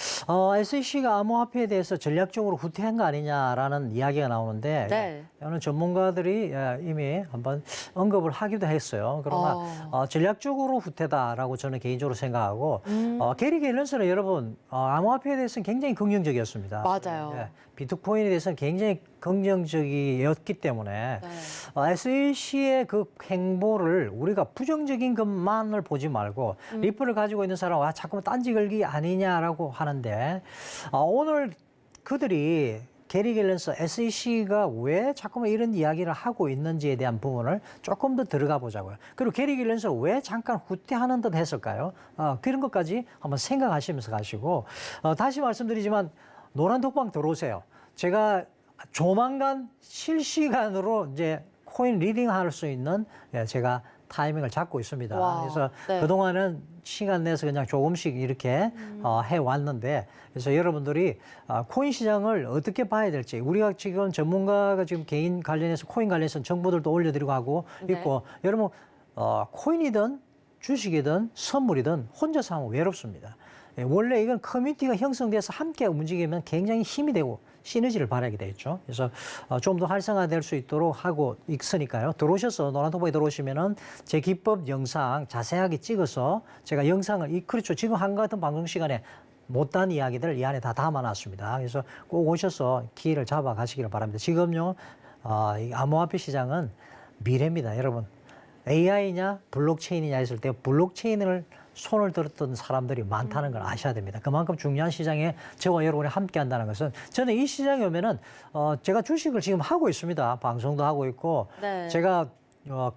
SEC가 암호화폐에 대해서 전략적으로 후퇴한 거 아니냐라는 이야기가 나오는데 네. 어느 전문가들이 이미 한번 언급을 하기도 했어요. 그러나 전략적으로 후퇴다라고 저는 개인적으로 생각하고 게리 갤런스는 여러분 암호화폐에 대해서는 굉장히 긍정적이었습니다. 맞아요. 예, 비트코인에 대해서는 굉장히 긍정적이었기 때문에 네. SEC의 그 행보를 우리가 부정적인 것만을 보지 말고 리플을 가지고 있는 사람 자꾸만 딴지 걸기 아니냐라고 하는데 오늘 그들이 게리 갤런스 SEC가 왜 자꾸만 이런 이야기를 하고 있는지에 대한 부분을 조금 더 들어가 보자고요. 그리고 게리 갤런스가 왜 잠깐 후퇴하는 듯 했을까요? 그런 것까지 한번 생각하시면서 가시고 다시 말씀드리지만 노란 독방 들어오세요. 제가 조만간 실시간으로 이제 코인 리딩할 수 있는 제가 타이밍을 잡고 있습니다. 와, 그래서 네. 그동안은 시간 내서 그냥 조금씩 이렇게 해왔는데 그래서 여러분들이 코인 시장을 어떻게 봐야 될지 우리가 지금 전문가가 지금 개인 관련해서 코인 관련해서 정보들도 올려드리고 하고 네. 있고 여러분 코인이든 주식이든 선물이든 혼자서 하면 외롭습니다. 원래 이건 커뮤니티가 형성돼서 함께 움직이면 굉장히 힘이 되고 시너지를 발휘하게 되겠죠. 그래서 좀 더 활성화될 수 있도록 하고 있으니까요. 들어오셔서 노란톡방에 들어오시면은 제 기법 영상 자세하게 찍어서 제가 영상을 그렇죠. 지금 한과 같은 방송 시간에 못한 이야기들 이 안에 다 담아놨습니다. 그래서 꼭 오셔서 기회를 잡아 가시기를 바랍니다. 지금요, 이 암호화폐 시장은 미래입니다, 여러분. AI냐 블록체인이냐 했을 때 블록체인을 손을 들었던 사람들이 많다는 걸 아셔야 됩니다. 그만큼 중요한 시장에 저와 여러분이 함께 한다는 것은 저는 이 시장에 오면은 제가 주식을 지금 하고 있습니다. 방송도 하고 있고 네. 제가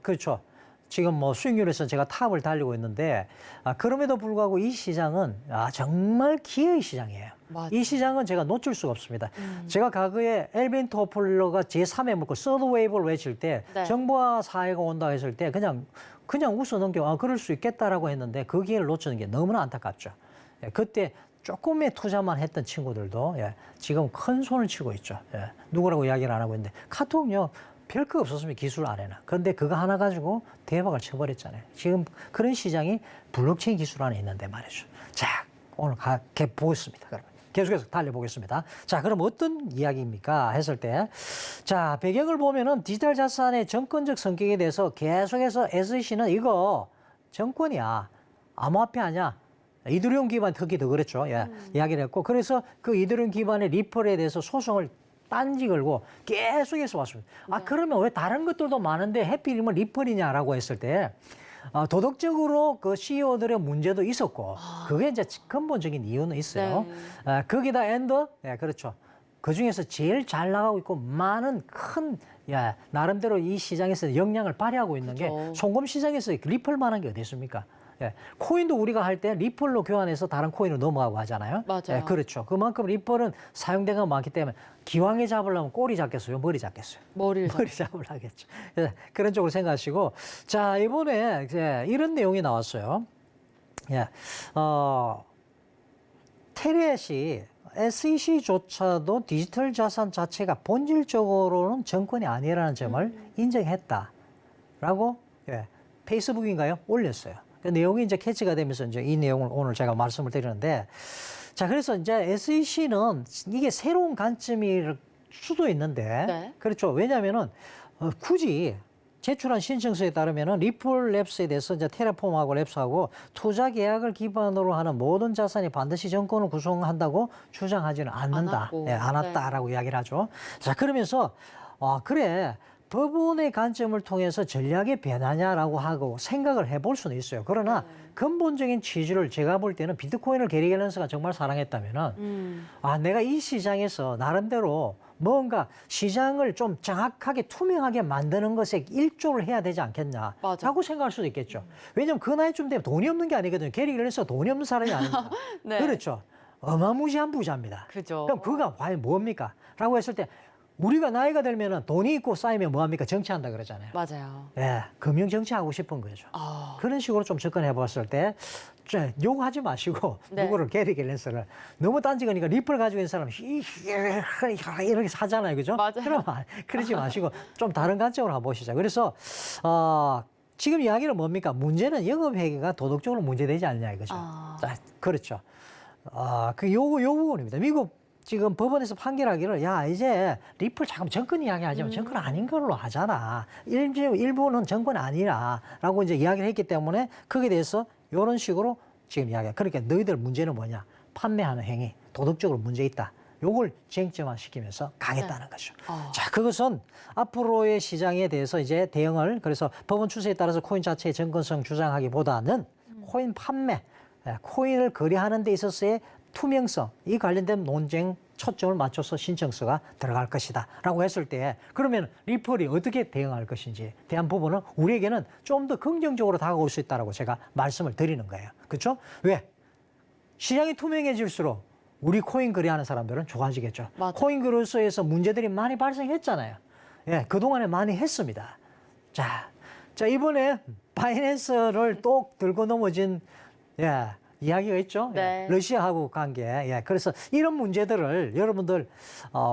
그렇죠. 지금 뭐 수익률에서 제가 탑을 달리고 있는데 그럼에도 불구하고 이 시장은 정말 기회의 시장이에요. 맞아요. 이 시장은 제가 놓칠 수가 없습니다. 제가 과거에 엘빈 토플러가 제3의 물고 서드 웨이브를 외칠 때 네. 정부와 사회가 온다 했을 때 그냥 웃어 넘겨 그럴 수 있겠다라고 했는데 그 기회를 놓치는 게 너무나 안타깝죠. 그때 조금의 투자만 했던 친구들도 지금 큰 손을 치고 있죠. 누구라고 이야기를 안 하고 있는데 카톡은요. 별거 없었으면 기술 안에는. 그런데 그거 하나 가지고 대박을 쳐버렸잖아요. 지금 그런 시장이 블록체인 기술 안에 있는데 말이죠. 자, 오늘 보겠습니다. 그러면 계속해서 달려보겠습니다. 자, 그럼 어떤 이야기입니까? 했을 때. 자, 배경을 보면은 디지털 자산의 정권적 성격에 대해서 계속해서 SEC는 이거 정권이야. 암호화폐 아니야. 이더리움 기반 특히 더 그랬죠. 이야기를 했고. 그래서 그 이더리움 기반의 리플에 대해서 소송을 딴지 걸고 계속해서 왔습니다. 그러면 왜 다른 것들도 많은데 해필이면 리플이냐라고 했을 때 도덕적으로 그 CEO들의 문제도 있었고 그게 이제 근본적인 이유는 있어요. 네. 거기다 그렇죠. 그 중에서 제일 잘 나가고 있고 많은 큰 나름대로 이 시장에서 영향을 발휘하고 있는 게 그렇죠. 송금 시장에서 리플만한 게 어디 있습니까? 코인도 우리가 할 때 리플로 교환해서 다른 코인으로 넘어가고 하잖아요. 맞아요. 그렇죠. 그만큼 리플은 사용대가 많기 때문에 기왕에 잡으려면 꼬리 잡겠어요? 머리 잡겠어요? 머리 잡으려 하겠죠. 그런 쪽으로 생각하시고. 자, 이번에 이제 이런 내용이 나왔어요. 테렛이 SEC조차도 디지털 자산 자체가 본질적으로는 정권이 아니라는 점을 인정했다라고 페이스북인가요? 올렸어요. 그 내용이 이제 캐치가 되면서 이제 이 내용을 오늘 제가 말씀을 드리는데 자, 그래서 이제 SEC는 이게 새로운 관점일 수도 있는데 네. 그렇죠. 왜냐면은 굳이 제출한 신청서에 따르면은 리플 랩스에 대해서 이제 테라폼하고 랩스하고 투자 계약을 기반으로 하는 모든 자산이 반드시 정권을 구성한다고 주장하지는 않는다. 않았다라고 이야기를 하죠. 자, 그러면서 그래. 법원의 관점을 통해서 전략의 변화냐라고 하고 생각을 해볼 수는 있어요. 그러나 근본적인 취지를 제가 볼 때는 비트코인을 게리 갤런스가 정말 사랑했다면은 내가 이 시장에서 나름대로 뭔가 시장을 좀 정확하게 투명하게 만드는 것에 일조를 해야 되지 않겠냐라고 생각할 수도 있겠죠. 왜냐하면 그 나이쯤 되면 돈이 없는 게 아니거든요. 게리 갤런스가 돈이 없는 사람이 아닙니다. 네. 그렇죠. 어마무시한 부자입니다. 그죠. 그럼 그가 과연 뭡니까? 라고 했을 때 우리가 나이가 들면은 돈이 있고 쌓이면 뭐합니까? 정치한다 그러잖아요. 맞아요. 금융 정치하고 싶은 거죠. 그런 식으로 좀 접근해 봤을 때 욕하지 마시고 누구를 게리 갤런스를 너무 딴지거니까 리플 가지고 있는 사람 이렇게 사잖아요, 그죠? 맞아요. 그러면 그러지 마시고 좀 다른 관점으로 한번 보시죠. 그래서 지금 이야기는 뭡니까? 문제는 영업회계가 도덕적으로 문제되지 않냐 이거죠. 자, 그렇죠. 요 부분입니다. 미국 지금 법원에서 판결하기를 이제 리플 잠깐 정권 이야기하지만 정권 아닌 걸로 하잖아. 일부는 정권 아니라라고 이제 이야기를 했기 때문에 거기에 대해서 이런 식으로 지금 이야기해. 그러니까 너희들 문제는 뭐냐? 판매하는 행위 도덕적으로 문제 있다. 요걸 쟁점화 시키면서 가겠다는 거죠. 자, 그것은 앞으로의 시장에 대해서 이제 대응을 그래서 법원 추세에 따라서 코인 자체의 정권성 주장하기보다는 코인 판매, 코인을 거래하는 데 있어서의 투명성, 이 관련된 논쟁 초점을 맞춰서 신청서가 들어갈 것이다 라고 했을 때 그러면 리펄이 어떻게 대응할 것인지 대한 부분은 우리에게는 좀 더 긍정적으로 다가올 수 있다고 제가 말씀을 드리는 거예요. 그렇죠? 왜? 시장이 투명해질수록 우리 코인 거래하는 사람들은 좋아지겠죠. 맞아요. 코인 거래소에서 문제들이 많이 발생했잖아요. 예, 그동안에 많이 했습니다. 자, 이번에 바이낸스를 또 들고 넘어진 이야기가 있죠. 네. 러시아하고 관계. 그래서 이런 문제들을 여러분들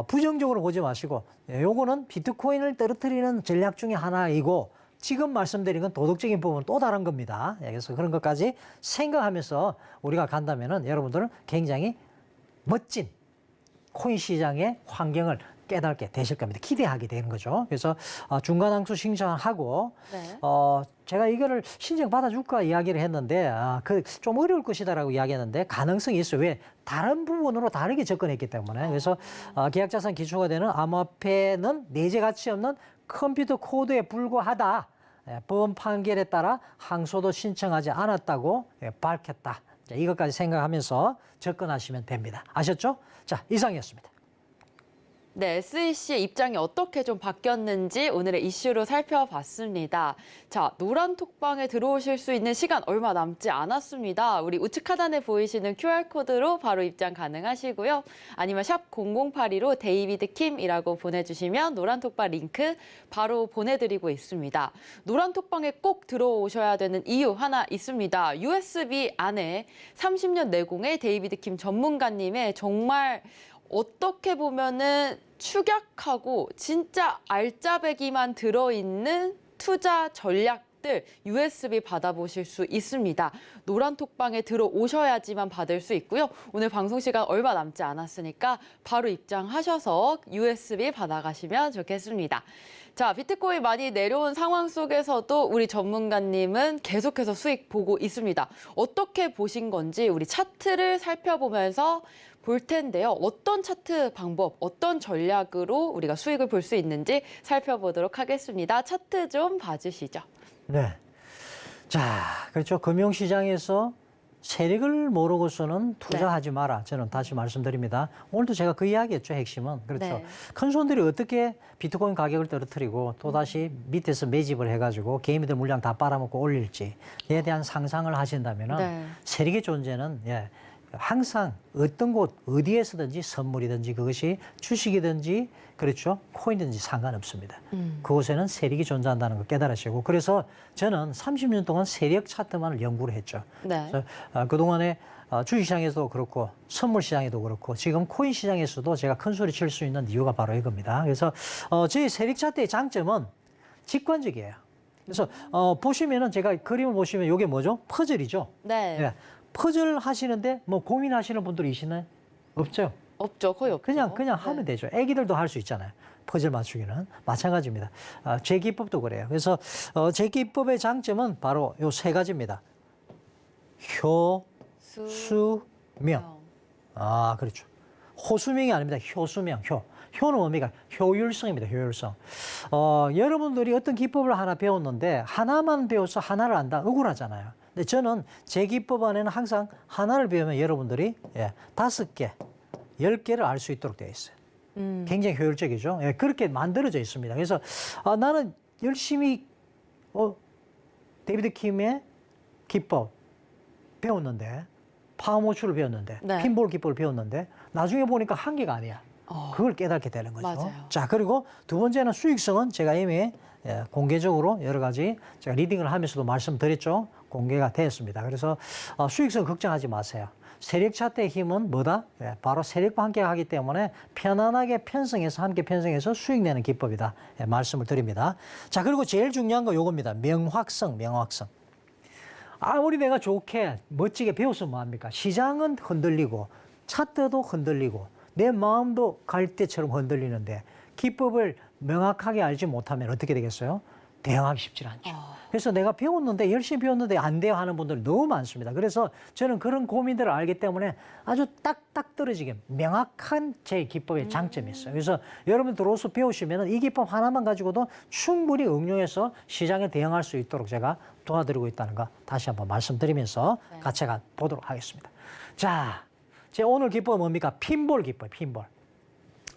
부정적으로 보지 마시고 요거는 비트코인을 떨어뜨리는 전략 중에 하나이고 지금 말씀드린 건 도덕적인 부분은 또 다른 겁니다. 그래서 그런 것까지 생각하면서 우리가 간다면은 여러분들은 굉장히 멋진 코인 시장의 환경을 깨닫게 되실 겁니다. 기대하게 되는 거죠. 그래서 중간 항수 신청하고 네. 제가 이거를 신청 받아줄까 이야기를 했는데 그 좀 어려울 것이다라고 이야기했는데 가능성이 있어요. 왜? 다른 부분으로 다르게 접근했기 때문에. 그래서 계약자산 기초가 되는 암호화폐는 내재 가치 없는 컴퓨터 코드에 불과하다. 법원 판결에 따라 항소도 신청하지 않았다고 밝혔다. 자, 이것까지 생각하면서 접근하시면 됩니다. 아셨죠? 자, 이상이었습니다. 네, SEC의 입장이 어떻게 좀 바뀌었는지 오늘의 이슈로 살펴봤습니다. 자, 노란 톡방에 들어오실 수 있는 시간 얼마 남지 않았습니다. 우리 우측 하단에 보이시는 QR코드로 바로 입장 가능하시고요. 아니면 샵 0082로 데이비드 킴이라고 보내주시면 노란 톡방 링크 바로 보내드리고 있습니다. 노란 톡방에 꼭 들어오셔야 되는 이유 하나 있습니다. USB 안에 30년 내공의 데이비드 킴 전문가님의 정말 어떻게 보면은 축약하고 진짜 알짜배기만 들어있는 투자 전략들 USB 받아보실 수 있습니다. 노란 톡방에 들어오셔야지만 받을 수 있고요. 오늘 방송 시간 얼마 남지 않았으니까 바로 입장하셔서 USB 받아가시면 좋겠습니다. 자, 비트코인 많이 내려온 상황 속에서도 우리 전문가님은 계속해서 수익 보고 있습니다. 어떻게 보신 건지 우리 차트를 살펴보면서 볼 텐데요. 어떤 차트 방법, 어떤 전략으로 우리가 수익을 볼 수 있는지 살펴보도록 하겠습니다. 차트 좀 봐주시죠. 네. 자, 그렇죠. 금융시장에서 세력을 모르고서는 투자하지 마라. 저는 다시 말씀드립니다. 오늘도 제가 그 이야기했죠. 핵심은. 그렇죠. 네. 큰 손들이 어떻게 비트코인 가격을 떨어뜨리고 또다시 밑에서 매집을 해가지고 개인들 물량 다 빨아먹고 올릴지에 대한 상상을 하신다면은 네. 세력의 존재는 항상 어떤 곳 어디에서든지 선물이든지 그것이 주식이든지 그렇죠 코인이든지 상관없습니다. 그곳에는 세력이 존재한다는 걸 깨달으시고 그래서 저는 30년 동안 세력 차트만을 연구를 했죠. 네. 그래서 그동안에 주식시장에서도 그렇고 선물 시장에도 그렇고 지금 코인 시장에서도 제가 큰 소리 칠 수 있는 이유가 바로 이겁니다. 그래서 저희 세력 차트의 장점은 직관적이에요. 그래서 보시면은 제가 그림을 보시면 이게 뭐죠? 퍼즐이죠. 네. 예. 퍼즐 하시는데 뭐 고민하시는 분들이 있나요? 없죠. 없죠. 거의 없죠. 그냥 하면 되죠. 애기들도 할 수 있잖아요. 퍼즐 맞추기는 마찬가지입니다. 재기법도 그래요. 그래서 재기법의 장점은 바로 요 세 가지입니다. 효수명. 그렇죠. 호수명이 아닙니다. 효수명. 효는 뭡니까? 효율성입니다. 효율성. 여러분들이 어떤 기법을 하나 배웠는데 하나만 배워서 하나를 안다. 억울하잖아요. 근데 저는 제 기법 안에는 항상 하나를 배우면 여러분들이 5개, 10개를 알 수 있도록 되어 있어요. 굉장히 효율적이죠. 그렇게 만들어져 있습니다. 그래서 나는 열심히 데이비드 킴의 기법 배웠는데 파워모추를 배웠는데 네. 핀볼 기법을 배웠는데 나중에 보니까 한계가 아니야. 그걸 깨닫게 되는 거죠. 맞아요. 자, 그리고 두 번째는 수익성은 제가 이미 공개적으로 여러 가지 제가 리딩을 하면서도 말씀드렸죠. 공개가 되었습니다. 그래서 수익성 걱정하지 마세요. 세력 차트의 힘은 뭐다? 바로 세력과 함께 하기 때문에 편안하게 함께 편성해서 수익 내는 기법이다. 말씀을 드립니다. 자, 그리고 제일 중요한 거 요겁니다. 명확성. 아무리 내가 좋게 멋지게 배웠으면 뭐합니까? 시장은 흔들리고 차트도 흔들리고 내 마음도 갈대처럼 흔들리는데 기법을 명확하게 알지 못하면 어떻게 되겠어요? 대응하기 쉽지 않죠. 그래서 내가 배웠는데 열심히 배웠는데 안 돼요 하는 분들 너무 많습니다. 그래서 저는 그런 고민들을 알기 때문에 아주 딱딱 떨어지게 명확한 제 기법의 장점이 있어요. 그래서 여러분 들어와서 배우시면 이 기법 하나만 가지고도 충분히 응용해서 시장에 대응할 수 있도록 제가 도와드리고 있다는 거 다시 한번 말씀드리면서 같이 보도록 하겠습니다. 자, 제 오늘 기법은 뭡니까? 핀볼 기법, 핀볼.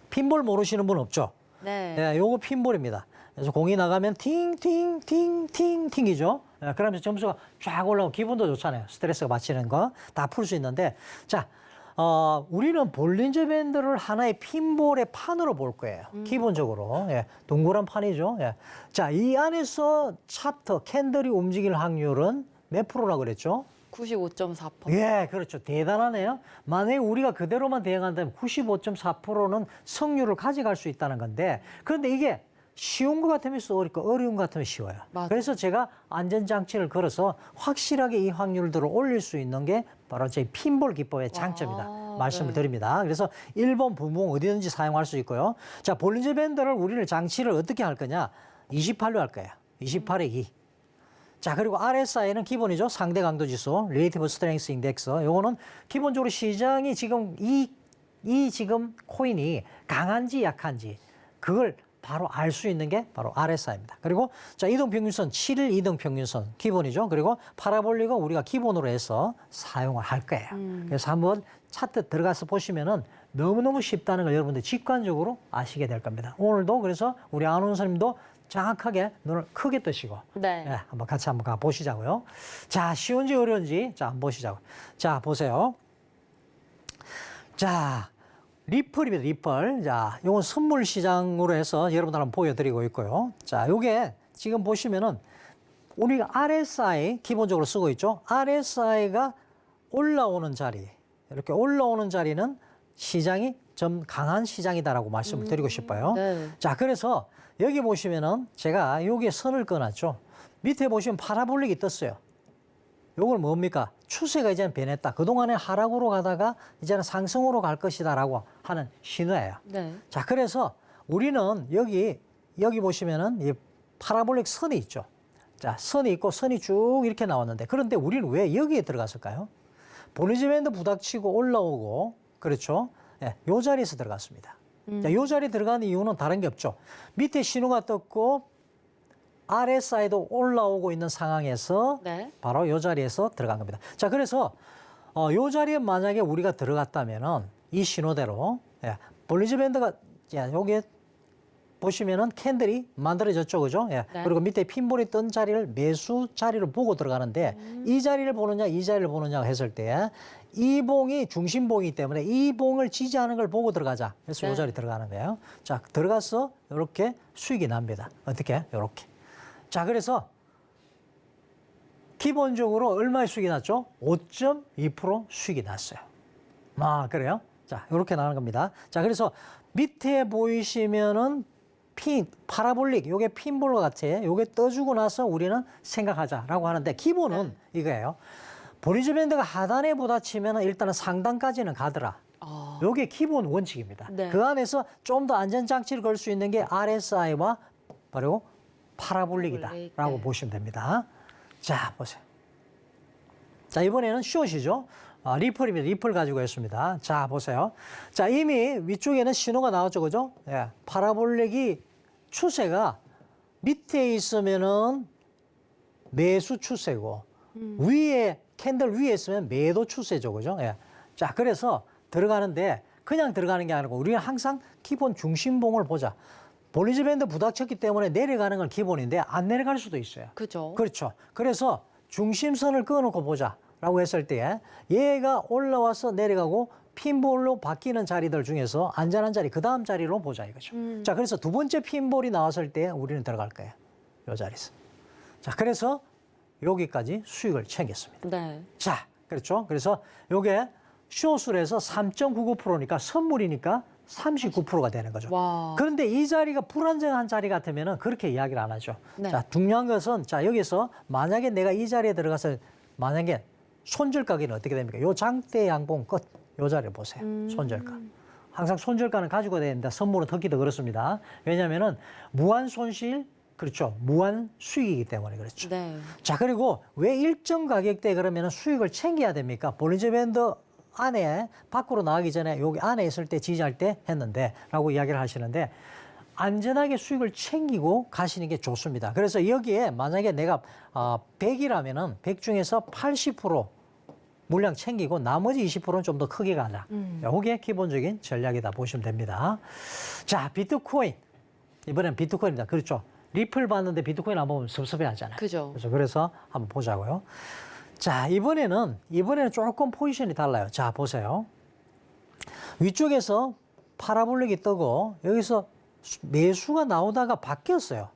핀볼 모르시는 분 없죠? 네. 예, 요거 핀볼입니다. 그래서 공이 나가면 팅팅팅팅 팅이죠. 예, 그러면서 점수가 쫙 올라오고 기분도 좋잖아요. 스트레스가 받치는 거 다 풀 수 있는데, 자, 우리는 볼린저 밴드를 하나의 핀볼의 판으로 볼 거예요. 기본적으로. 예, 동그란 판이죠. 예. 자, 이 안에서 차트, 캔들이 움직일 확률은 몇 프로라고 그랬죠? 95.4%. 예, 그렇죠. 대단하네요. 만약에 우리가 그대로만 대응한다면 95.4%는 성률을 가져갈 수 있다는 건데, 그런데 이게 쉬운 것 같으면 어렵고 어려운 것 같으면 쉬워요. 맞아요. 그래서 제가 안전장치를 걸어서 확실하게 이 확률들을 올릴 수 있는 게 바로 저희 핀볼 기법의 장점이다. 말씀을 네. 드립니다. 그래서 1번 부분 어디든지 사용할 수 있고요. 자, 볼린저 밴드를 우리는 장치를 어떻게 할 거냐? 28로 할 거예요. 28에 2. 자, 그리고 RSI는 기본이죠. 상대 강도 지수, Relative Strength Index. 요거는 기본적으로 시장이 지금 이 지금 코인이 강한지 약한지 그걸 바로 알 수 있는 게 바로 RSI입니다. 그리고 자, 이동평균선 7일 이동평균선 기본이죠. 그리고 파라볼릭은 우리가 기본으로 해서 사용을 할 거예요. 그래서 한번 차트 들어가서 보시면은 너무너무 쉽다는 걸 여러분들 직관적으로 아시게 될 겁니다. 오늘도 그래서 우리 아나운서님도 정확하게 눈을 크게 뜨시고 네. 예, 한번 같이 한번 가 보시자고요. 자, 쉬운지 어려운지 자, 한번 보시자고요. 자, 보세요. 자, 리플입니다. 리플. 자, 요건 선물 시장으로 해서 여러분들 한번 보여드리고 있고요. 자, 요게 지금 보시면은 우리가 RSI 기본적으로 쓰고 있죠. RSI가 올라오는 자리, 이렇게 올라오는 자리는 시장이 좀 강한 시장이다라고 말씀을 드리고 싶어요. 네. 자, 그래서 여기 보시면은 제가 여기에 선을 꺼놨죠. 밑에 보시면 파라볼릭이 떴어요. 요걸 뭡니까? 추세가 이제는 변했다. 그동안에 하락으로 가다가 이제는 상승으로 갈 것이다라고 하는 신호예요. 네. 자, 그래서 우리는 여기 보시면은 이 파라볼릭 선이 있죠. 자, 선이 있고 선이 쭉 이렇게 나왔는데 그런데 우리는 왜 여기에 들어갔을까요? 볼린저 밴드 부닥치고 올라오고 그렇죠? 예, 요 자리에서 들어갔습니다. 자, 요 자리에 들어가는 이유는 다른 게 없죠. 밑에 신호가 떴고 RSI도 올라오고 있는 상황에서 네. 바로 요 자리에서 들어간 겁니다. 자, 그래서 요 자리에 만약에 우리가 들어갔다면은 이 신호대로 예, 볼린저 밴드가 야, 여기에 보시면은 캔들이 만들어졌죠, 그죠? 예. 네. 그리고 밑에 핀볼이 뜬 자리를 매수 자리를 보고 들어가는데 이 자리를 보느냐, 이 자리를 보느냐 했을 때 이 봉이 중심봉이기 때문에 이 봉을 지지하는 걸 보고 들어가자. 그래서 네. 요 자리 들어가는 거예요. 자, 들어가서 이렇게 수익이 납니다. 어떻게? 이렇게. 자, 그래서 기본적으로 얼마의 수익이 났죠? 5.2% 수익이 났어요. 아, 그래요? 자, 이렇게 나가는 겁니다. 자, 그래서 밑에 보이시면은 파라볼릭, 요게 핀볼과 같아. 요게 떠주고 나서 우리는 생각하자라고 하는데 기본은 이거예요. 볼린저 밴드가 하단에 부딪히면 일단은 상단까지는 가더라. 아. 요게 기본 원칙입니다. 네. 그 안에서 좀 더 안전장치를 걸 수 있는 게 RSI와 바로 파라볼릭이다라고 네. 보시면 됩니다. 자, 보세요. 자, 이번에는 숏이죠. 리플입니다. 리플 가지고 있습니다. 자, 보세요. 자, 이미 위쪽에는 신호가 나왔죠, 그죠? 예, 파라볼릭이 추세가 밑에 있으면은 매수 추세고 위에 캔들 위에 있으면 매도 추세죠, 그죠? 예. 자, 그래서 들어가는데 그냥 들어가는 게 아니고 우리는 항상 기본 중심봉을 보자. 볼린저 밴드 부닥쳤기 때문에 내려가는 건 기본인데 안 내려갈 수도 있어요. 그죠. 그렇죠. 그래서 중심선을 그어놓고 보자라고 했을 때 얘가 올라와서 내려가고 핀볼로 바뀌는 자리들 중에서 안전한 자리, 그 다음 자리로 보자 이거죠. 자, 그래서 두 번째 핀볼이 나왔을 때 우리는 들어갈 거예요. 이 자리에서. 자, 그래서 여기까지 수익을 챙겼습니다. 네. 자, 그렇죠. 그래서 요게 숏으로 해서 3.99%니까 선물이니까 39%가 되는 거죠. 와. 그런데 이 자리가 불안정한 자리 같으면은 그렇게 이야기를 안 하죠. 네. 자, 중요한 것은 자, 여기서 만약에 내가 이 자리에 들어가서 만약에 손절가기는 어떻게 됩니까? 요 장대 양봉 끝. 요 자리를 보세요. 손절가. 항상 손절가는 가지고 돼야 됩니다. 선물은 특히도 그렇습니다. 왜냐면은 무한 손실, 그렇죠. 무한 수익이기 때문에 그렇죠. 네. 자, 그리고 왜 일정 가격대에 그러면 수익을 챙겨야 됩니까? 볼린저 밴드 안에 밖으로 나가기 전에 여기 안에 있을 때 지지할 때 했는데 라고 이야기를 하시는데 안전하게 수익을 챙기고 가시는 게 좋습니다. 그래서 여기에 만약에 내가 100이라면은 100 중에서 80% 물량 챙기고 나머지 20%는 좀 더 크게 가자. 이게 기본적인 전략이다 보시면 됩니다. 자, 비트코인. 이번엔 비트코인입니다. 그렇죠. 리플 봤는데 비트코인 안 보면 섭섭해하잖아요. 그죠. 그래서 한번 보자고요. 자, 이번에는 조금 포지션이 달라요. 자, 보세요. 위쪽에서 파라볼릭이 뜨고 여기서 매수가 나오다가 바뀌었어요.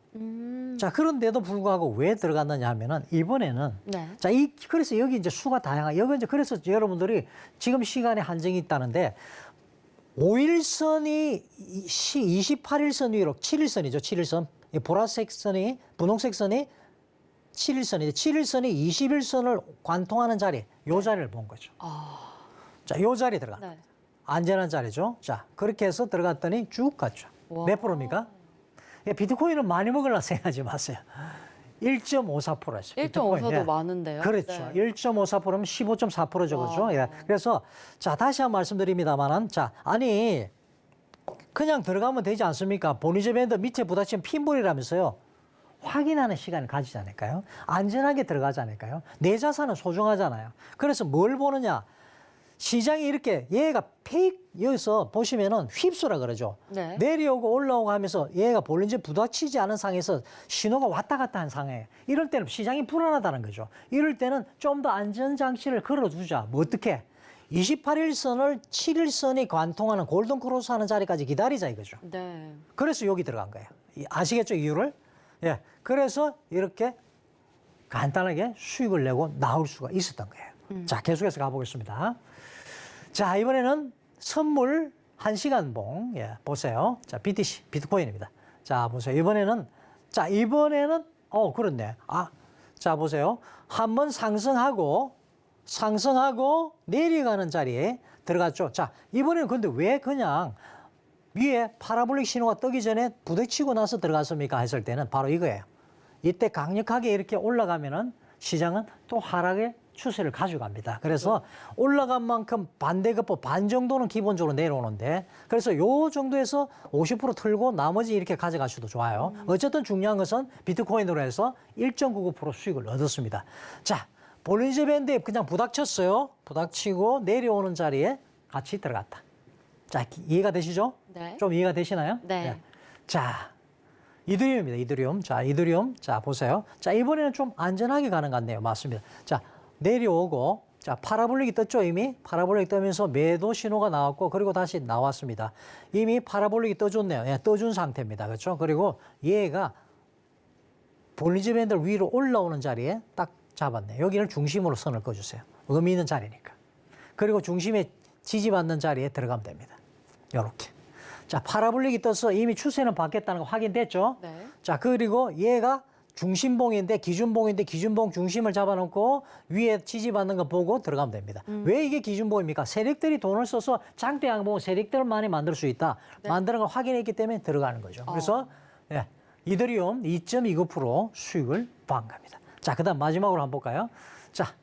자, 그런데도 불구하고 왜 들어갔느냐 하면은 이번에는 네. 자, 그래서 여기 이제 수가 다양한 여기 이제 그래서 여러분들이 지금 시간에 한정이 있다는데 5일선이 28일선 위로 7일선이죠. 7일선. 이 보라색 선이 분홍색 선이 7일선인데 7일선이 21선을 관통하는 자리, 요 자리를 본 거죠. 자, 요 자리 들어가. 네. 안전한 자리죠. 자, 그렇게 해서 들어갔더니 쭉 갔죠. 와. 몇 프로입니까? 비트코인은 많이 먹으려고 생각하지 마세요. 1.54%였어요. 1.54도 많은데요. 그렇죠. 네. 1.54%면 15.4%죠. 그렇죠? 와. 예. 그래서 자, 다시 한번 말씀드립니다만은 자, 아니 그냥 들어가면 되지 않습니까? 보니저 밴드 밑에 부딪힌 핀볼이라면서요. 확인하는 시간을 가지지 않을까요? 안전하게 들어가지 않을까요? 내 자산은 소중하잖아요. 그래서 뭘 보느냐? 시장이 이렇게 얘가 여기서 보시면은 휩수라 그러죠. 네. 내려오고 올라오고 하면서 얘가 볼린저 부딪히지 않은 상에서 신호가 왔다 갔다 한 상황이에요. 이럴 때는 시장이 불안하다는 거죠. 이럴 때는 좀 더 안전장치를 걸어두자. 뭐 어떻게? 28일선을 7일선이 관통하는 골든크로스 하는 자리까지 기다리자 이거죠. 네. 그래서 여기 들어간 거예요. 아시겠죠, 이유를? 예. 그래서 이렇게 간단하게 수익을 내고 나올 수가 있었던 거예요. 자, 계속해서 가보겠습니다. 자, 이번에는 선물 1시간봉. 예, 보세요. 자, BTC, 비트코인입니다. 자, 보세요. 이번에는, 그렇네. 자, 보세요. 한번 상승하고 내려가는 자리에 들어갔죠. 자, 이번에는 근데 왜 그냥 위에 파라볼릭 신호가 뜨기 전에 부딪히고 나서 들어갔습니까? 했을 때는 바로 이거예요. 이때 강력하게 이렇게 올라가면은 시장은 또 하락의 추세를 가져갑니다. 그래서 올라간 만큼 반대급부 반 정도는 기본적으로 내려오는데 그래서 요 정도에서 50% 틀고 나머지 이렇게 가져가셔도 좋아요. 어쨌든 중요한 것은 비트코인으로 해서 1.99% 수익을 얻었습니다. 자, 볼린저 밴드에 그냥 부닥쳤어요. 부닥치고 내려오는 자리에 같이 들어갔다. 자, 이해가 되시죠? 네. 좀 이해가 되시나요? 네. 자, 이더리움입니다. 이더리움. 자, 이더리움. 자, 보세요. 자, 이번에는 좀 안전하게 가는 것 같네요. 맞습니다. 자, 내려오고, 자, 파라볼릭이 떴죠, 이미? 파라볼릭 뜨면서 매도 신호가 나왔고, 그리고 다시 나왔습니다. 이미 파라볼릭이 떠줬네요. 예, 떠준 상태입니다. 그렇죠? 그리고 얘가 볼린저 밴드 위로 올라오는 자리에 딱 잡았네. 여기를 중심으로 선을 그어주세요. 의미 있는 자리니까. 그리고 중심에 지지받는 자리에 들어가면 됩니다. 요렇게. 자, 파라볼릭이 떠서 이미 추세는 바뀌었다는 거 확인됐죠? 네. 자, 그리고 얘가 중심봉인데 기준봉 중심을 잡아놓고 위에 지지받는 거 보고 들어가면 됩니다. 왜 이게 기준봉입니까? 세력들이 돈을 써서 장대 양봉 세력들을 많이 만들 수 있다. 네. 만드는 걸 확인했기 때문에 들어가는 거죠. 그래서 예, 이더리움 2.29% 수익을 보한 겁니다. 자, 그 다음 마지막으로 한번 볼까요? 자,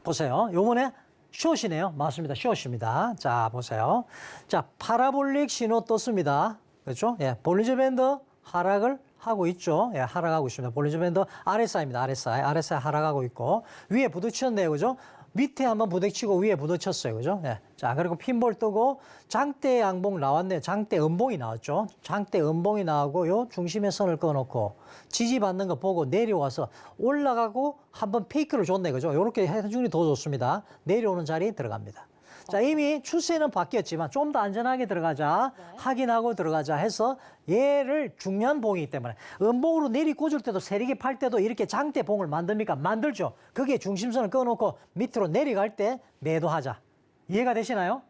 보세요. 요번에 숏이네요. 맞습니다. 숏입니다. 자, 보세요. 자, 파라볼릭 신호 떴습니다. 그렇죠? 예, 볼린저 밴드 하락을 하고 있죠. 예, 하락하고 있습니다. 볼린저 밴드 RSI입니다. RSI 하락하고 있고 위에 부딪혔네요. 그죠? 밑에 한번 부딪히고 위에 부딪혔어요. 그죠? 예. 자, 그리고 핀볼 뜨고 장대 양봉 나왔네요. 장대 음봉이 나왔죠. 장대 음봉이 나오고 요 중심에 선을 꺼놓고 지지받는 거 보고 내려와서 올라가고 한번 페이크를 줬네. 그죠? 요렇게 해준이 더 좋습니다. 내려오는 자리에 들어갑니다. 자, 이미 추세는 바뀌었지만 좀 더 안전하게 들어가자, 확인하고 들어가자 해서 얘를 중요한 봉이기 때문에 음봉으로 내리 꽂을 때도 세리게 팔 때도 이렇게 장대 봉을 만듭니까? 만들죠. 거기에 중심선을 꺼놓고 밑으로 내려갈 때 매도하자. 이해가 되시나요?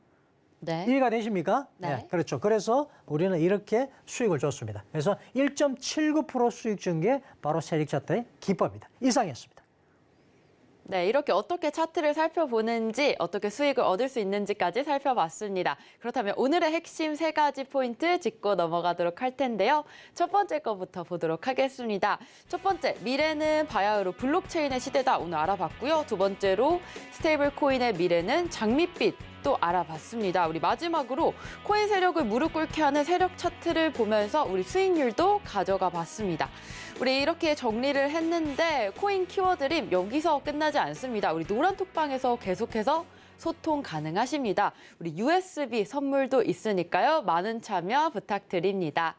네. 이해가 되십니까? 네. 그렇죠. 그래서 우리는 이렇게 수익을 줬습니다. 그래서 1.79% 수익 준 게 바로 세력 차트의 기법입니다. 이상이었습니다. 네, 이렇게 어떻게 차트를 살펴보는지, 어떻게 수익을 얻을 수 있는지까지 살펴봤습니다. 그렇다면 오늘의 핵심 3가지 포인트 짚고 넘어가도록 할 텐데요. 첫 번째 거부터 보도록 하겠습니다. 첫 번째, 미래는 바야흐로 블록체인의 시대다. 오늘 알아봤고요. 두 번째로 스테이블 코인의 미래는 장밋빛 또 알아봤습니다. 우리 마지막으로 코인 세력을 무릎 꿇게 하는 세력 차트를 보면서 우리 수익률도 가져가 봤습니다. 우리 이렇게 정리를 했는데 코인 키워드림 여기서 끝나지 않습니다. 우리 노란톡방에서 계속해서 소통 가능하십니다. 우리 USB 선물도 있으니까요. 많은 참여 부탁드립니다.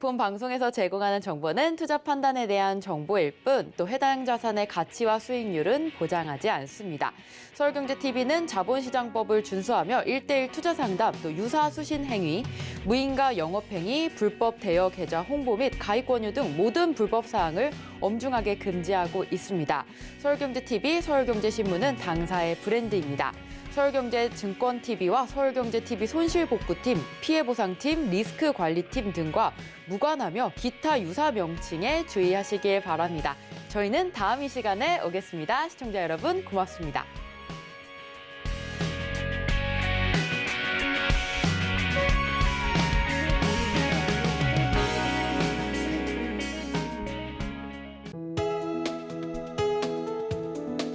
본 방송에서 제공하는 정보는 투자 판단에 대한 정보일 뿐 또 해당 자산의 가치와 수익률은 보장하지 않습니다. 서울경제TV는 자본시장법을 준수하며 1:1 투자 상담, 또 유사 수신 행위, 무인가 영업행위, 불법 대여 계좌 홍보 및 가입 권유 등 모든 불법 사항을 엄중하게 금지하고 있습니다. 서울경제TV, 서울경제신문은 당사의 브랜드입니다. 서울경제증권TV와 서울경제TV 손실복구팀, 피해보상팀, 리스크관리팀 등과 무관하며 기타 유사 명칭에 주의하시길 바랍니다. 저희는 다음 이 시간에 오겠습니다. 시청자 여러분 고맙습니다.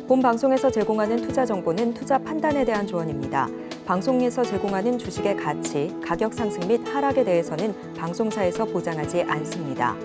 본 방송에서 제공하는 투자 정보는 투자 판단에 대한 조언입니다. 방송에서 제공하는 주식의 가치, 가격 상승 및 하락에 대해서는 방송사에서 보장하지 않습니다.